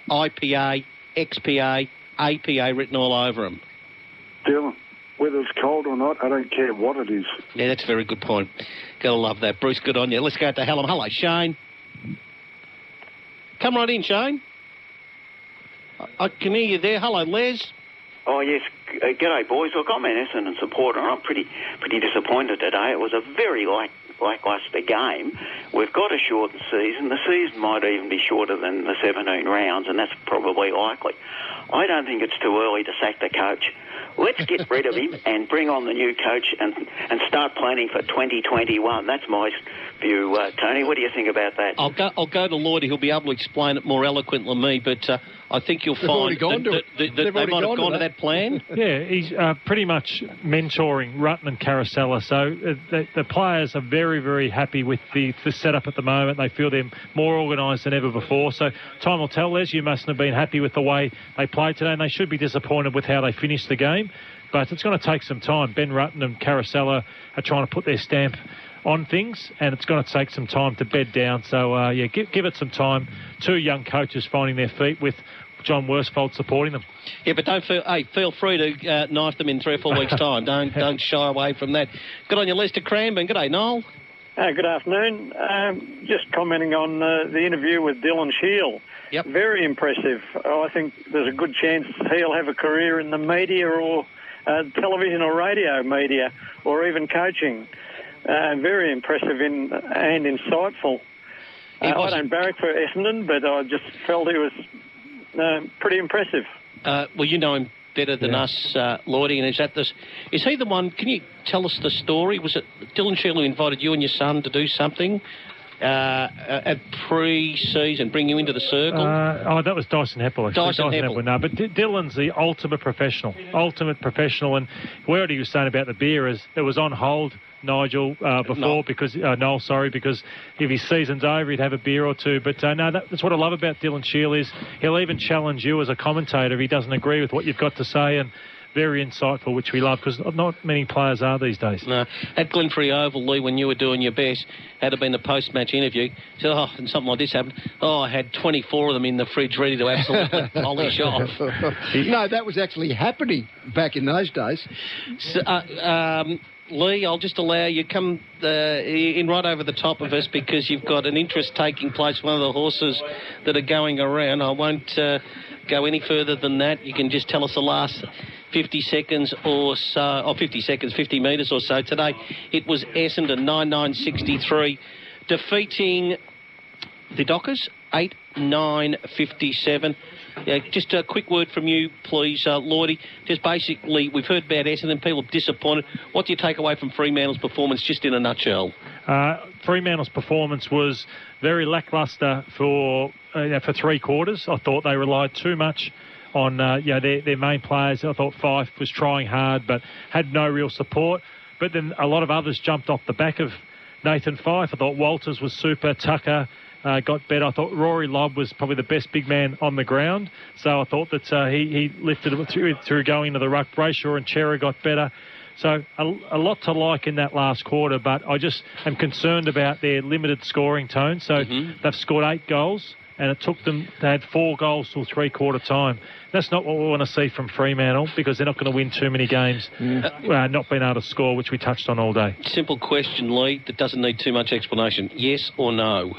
IPA, XPA, APA written all over them? Dylan, whether it's cold or not, I don't care what it is. Yeah, that's a very good point. Gotta love that. Bruce, good on you. Let's go to Hallam. Hello, Shane. Come right in, Shane. I can hear you there. Hello, Les. Oh, yes. G'day, boys. Look, I'm an Essendon supporter, and I'm pretty disappointed today. It was a very lacklustre game. We've got a shortened season. The season might even be shorter than the 17 rounds, and that's probably likely. I don't think it's too early to sack the coach. Let's get rid of him and bring on the new coach and start planning for 2021. That's my view, Tony. What do you think about that? I'll go to Lloyd. He'll be able to explain it more eloquently than me, but I think you'll find that they might have gone to that plan. Yeah, he's pretty much mentoring Rutten and Caracella, so the players are very, very happy with the setup at the moment. They feel they're more organised than ever before, so time will tell, Les. You mustn't have been happy with the way they played today, and they should be disappointed with how they finished the game, but it's going to take some time. Ben Rutten and Caracella are trying to put their stamp on things, and it's going to take some time to bed down. So, yeah, give it some time. Two young coaches finding their feet with John Worsfold supporting them. Yeah, but feel free to knife them in 3 or 4 weeks' time. Don't shy away from that. Good on you, Lester Cranbourne. G'day, Noel. Good afternoon. Just commenting on the interview with Dylan Shield. Yep. Very impressive. I think there's a good chance he'll have a career in the media or television or radio media or even coaching. Very impressive and insightful. I don't barrack for Essendon, but I just felt he was pretty impressive. Well, you know him better than us, Lloydie, and is he the one? Can you tell us the story? Was it Dylan Shield who invited you and your son to do something at pre-season, bring you into the circle? That was Dyson Heppel, actually. Dyson Heppel. No, but Dylan's the ultimate professional, and where he was saying about the beer is it was on hold, Nigel, before, because if his season's over, he'd have a beer or two. But no, that's what I love about Dylan Shield is he'll even challenge you as a commentator if he doesn't agree with what you've got to say. And very insightful, which we love, because not many players are these days. No. At Glenferrie Oval, Lee, when you were doing your best, had it been a post-match interview, said, and something like this happened, I had 24 of them in the fridge ready to absolutely polish off. No, that was actually happening back in those days. So, Lee, I'll just allow you come in right over the top of us because you've got an interest taking place, one of the horses that are going around. I won't go any further than that. You can just tell us the last 50 seconds or so, or 50 seconds, 50 metres or so. Today it was Essendon, 9.963, defeating the Dockers, 8.957. Yeah, just a quick word from you, please, Lloydie. Just basically, we've heard about Essendon, people disappointed. What do you take away from Fremantle's performance, just in a nutshell? Fremantle's performance was very lacklustre for 3 quarters. I thought they relied too much on their main players. I thought Fife was trying hard but had no real support. But then a lot of others jumped off the back of Nathan Fife. I thought Walters was super. Tucker got better. I thought Rory Lobb was probably the best big man on the ground. So I thought that he lifted it through going into the ruck. Brayshaw and Chera got better. So a lot to like in that last quarter, but I just am concerned about their limited scoring tone. So they've scored 8 goals, and it took them, they had 4 goals till 3-quarter time. That's not what we want to see from Fremantle, because they're not going to win too many games not being able to score, which we touched on all day. Simple question, Lee, that doesn't need too much explanation. Yes or no?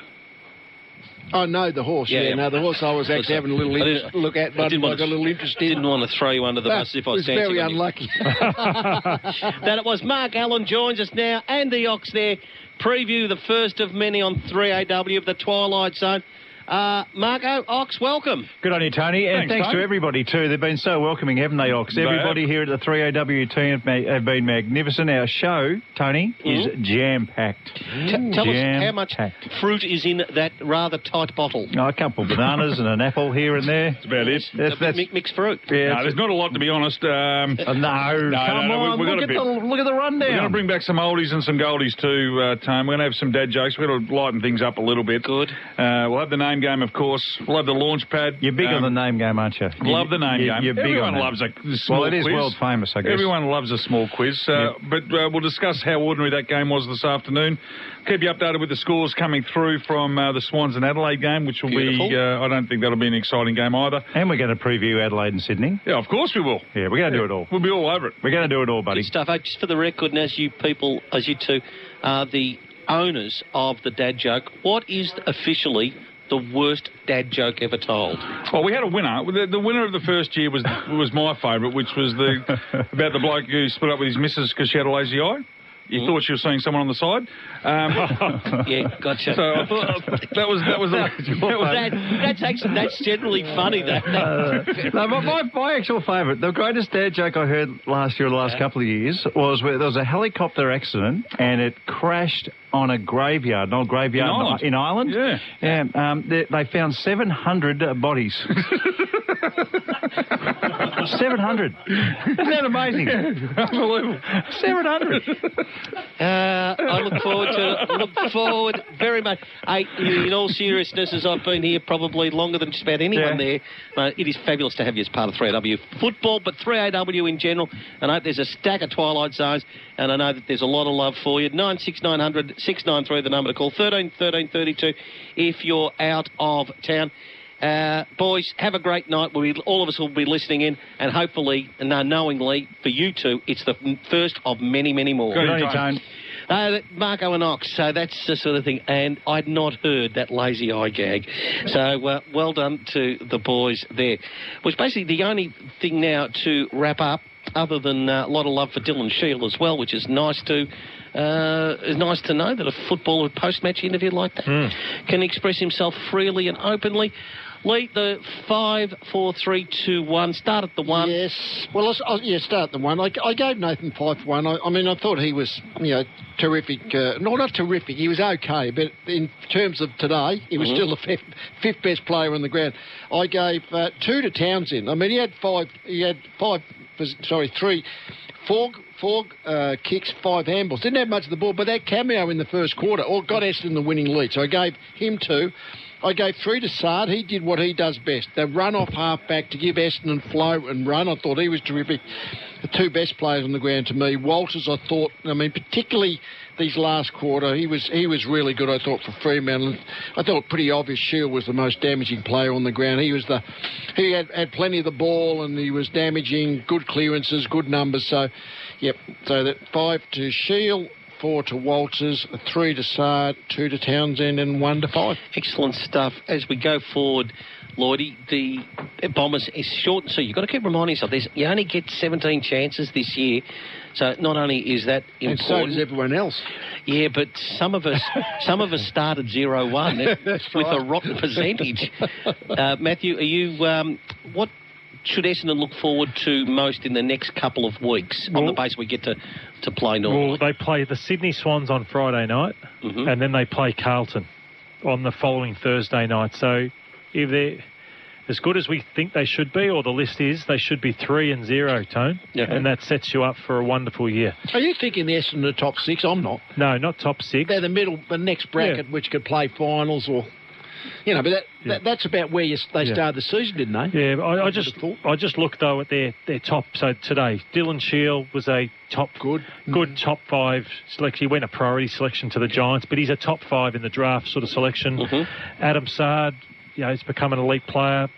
Oh, no, the horse. Yeah, no, the horse I was actually having a little look at, but I got a little interest in. Didn't want to throw you under the bus if I was very unlucky. That it was. Mark Allen joins us now, and the Ox there. Preview the first of many on 3AW of the Twilight Zone. Marco, Ox, welcome. Good on you, Tony. And thanks to everybody, too. They've been so welcoming, haven't they, Ox? Everybody here at the 3AW team have been magnificent. Our show, Tony, is jam-packed. Tell us how much fruit is in that rather tight bottle. Oh, a couple of bananas and an apple here and there. That's about it. That's mixed fruit. Yeah, no, there's not a lot, to be honest. No, come on, look at the rundown. We're going to bring back some oldies and some goldies too, Tone. We're going to have some dad jokes. We're going to lighten things up a little bit. Good. We'll have the name game, of course. We'll have the launch pad. You're big on the name game, aren't you? Love the name game. You're big Everyone on loves a small quiz. Well, it is world famous, I guess. Everyone loves a small quiz. But we'll discuss how ordinary that game was this afternoon. Keep you updated with the scores coming through from the Swans and Adelaide game, which will be, I don't think that'll be an exciting game either. And we're going to preview Adelaide and Sydney. Yeah, of course we will. Yeah, we're going to do it all. We'll be all over it. We're going to do it all, buddy. Good stuff. Just for the record, and as you two are the owners of the dad joke, what is officially the worst dad joke ever told? Well, we had a winner. The winner of the first year was my favourite, which was about the bloke who split up with his missus because she had a lazy eye. You thought she was seeing someone on the side. Yeah, gotcha. So I thought that's generally funny. No, my actual favourite, the greatest dad joke I heard last year or the last couple of years was where there was a helicopter accident and it crashed on a graveyard, an old graveyard in Ireland. Yeah. They found 700 bodies. 700. Isn't that amazing? Unbelievable. 700. I look forward very much. In all seriousness, as I've been here probably longer than just about anyone there, it is fabulous to have you as part of 3AW football, but 3AW in general. And I hope there's a stack of Twilight Zones, and I know that there's a lot of love for you. 96900 693, the number to call. 13 13 32 if you're out of town. Boys, have a great night. All of us will be listening in, and hopefully, knowingly, for you two, it's the first of many, many more. Good on you, Tone. Marco and Ox, so that's the sort of thing. And I'd not heard that lazy eye gag. So well done to the boys there. Which basically the only thing now to wrap up, other than a lot of love for Dylan Shield as well, which is nice to... it's nice to know that a footballer post-match interview like that can express himself freely and openly. Lee, the 5, 4, 3, 2, 1. Start at the 1. Yes. Well, start at the 1. I gave Nathan Fife 1. I mean, I thought he was, terrific. No, not terrific. He was okay, but in terms of today, he was still the fifth best player on the ground. I gave 2 to Townsend. I mean, he had 4 kicks, 5 handballs. Didn't have much of the ball, but that cameo in the first quarter got Essendon the winning lead. So I gave him 2. I gave 3 to Sard. He did what he does best. The run-off half-back to give Essendon flow and run. I thought he was terrific. The 2 best players on the ground to me. Walters, I thought, particularly these last quarter, he was really good, I thought, for Fremantle. I thought pretty obvious Shield was the most damaging player on the ground. He had plenty of the ball and he was damaging, good clearances, good numbers. So, yep, so that 5 to Shield, 4 to Walters, 3 to Sard, 2 to Townsend and 1 to 5. Excellent stuff. As we go forward, Lloydie, the Bombers is short, so you've got to keep reminding yourself, you only get 17 chances this year, so not only is that important... And so does everyone else. Yeah, but some of us started 0-1 with a rotten percentage. Matthew, are you... what should Essendon look forward to most in the next couple of weeks on the basis we get to play normally? Well, they play the Sydney Swans on Friday night, and then they play Carlton on the following Thursday night. So if they're as good as we think they should be, or the list is, they should be 3-0, Tone, and that sets you up for a wonderful year. Are you thinking the Essendon are top 6? I'm not. No, not top 6. They're the next bracket, which could play finals or... but that's about where they started the season, didn't they? Yeah, I just looked, though, at their top. So today, Dylan Shield was a good top 5 selection. He went a priority selection to the Giants, but he's a top 5 in the draft sort of selection. Adam Sard, he's become an elite player.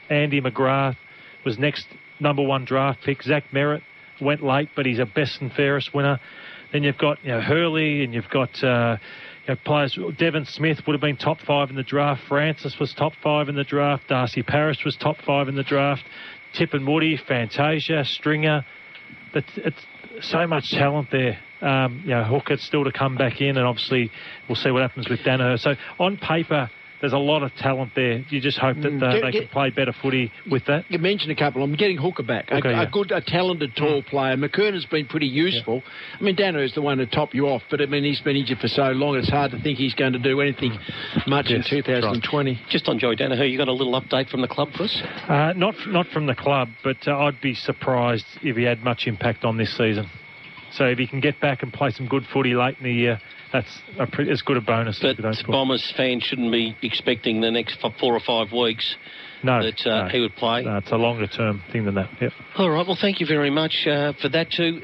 Andy McGrath was next number 1 draft pick. Zach Merritt went late, but he's a best and fairest winner. Then you've got Hurley, and you've got... players, Devon Smith would have been top 5 in the draft. Francis was top 5 in the draft. Darcy Paris was top 5 in the draft. Tip and Woody, Fantasia, Stringer. It's so much talent there. Hooker still to come back in, and obviously we'll see what happens with Danaher. So on paper, there's a lot of talent there. You just hope that they can play better footy with that. You mentioned a couple. I'm getting Hooker back. A talented, tall player. McKernan's been pretty useful. Yeah. Danaher's the one to top you off, but he's been injured for so long, it's hard to think he's going to do anything much in 2020. Right. Just on Joey Danaher, you got a little update from the club for us? Not from the club, but I'd be surprised if he had much impact on this season. So if he can get back and play some good footy late in the year, that's as good a bonus. But Bombers fans shouldn't be expecting the next 4 or 5 weeks that he would play. No, it's a longer-term thing than that. Yep. All right, well, thank you very much for that too.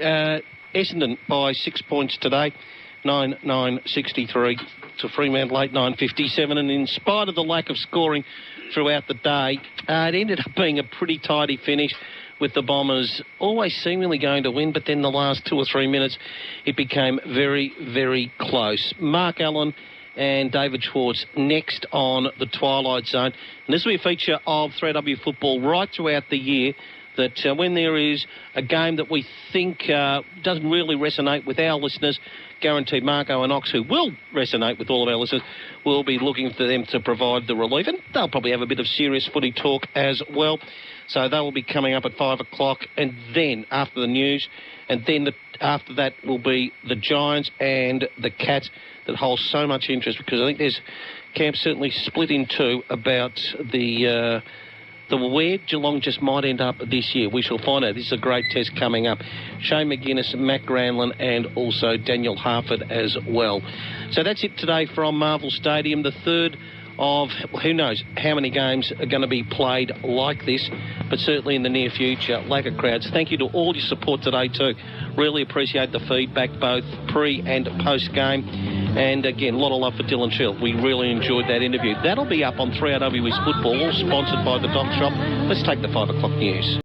Essendon by 6 points today, 9-9-63 to Fremantle 8-9-57, and in spite of the lack of scoring throughout the day, it ended up being a pretty tidy finish, with the Bombers always seemingly going to win, but then the last 2 or 3 minutes it became very, very close. Mark Allen and David Schwartz next on the Twilight Zone. And this will be a feature of 3AW football right throughout the year, that when there is a game that we think doesn't really resonate with our listeners, guaranteed Marco and Ox, who will resonate with all of our listeners, will be looking for them to provide the relief. And they'll probably have a bit of serious footy talk as well. So they will be coming up at 5 o'clock, and then after the news, and then after that will be the Giants and the Cats that hold so much interest, because I think there's camp certainly split in two about the where Geelong just might end up this year. We shall find out. This is a great test coming up. Shane McGuinness, Matt Granlund, and also Daniel Harford as well. So that's it today from Marvel Stadium, the third of who knows how many games are going to be played like this, but certainly in the near future. Lack of crowds. Thank you to all your support today too. Really appreciate the feedback both pre and post game, and again a lot of love for Dylan Shield. We really enjoyed that interview. That'll be up on 3AW Football, all sponsored by the Doc Shop. Let's take the 5 o'clock news.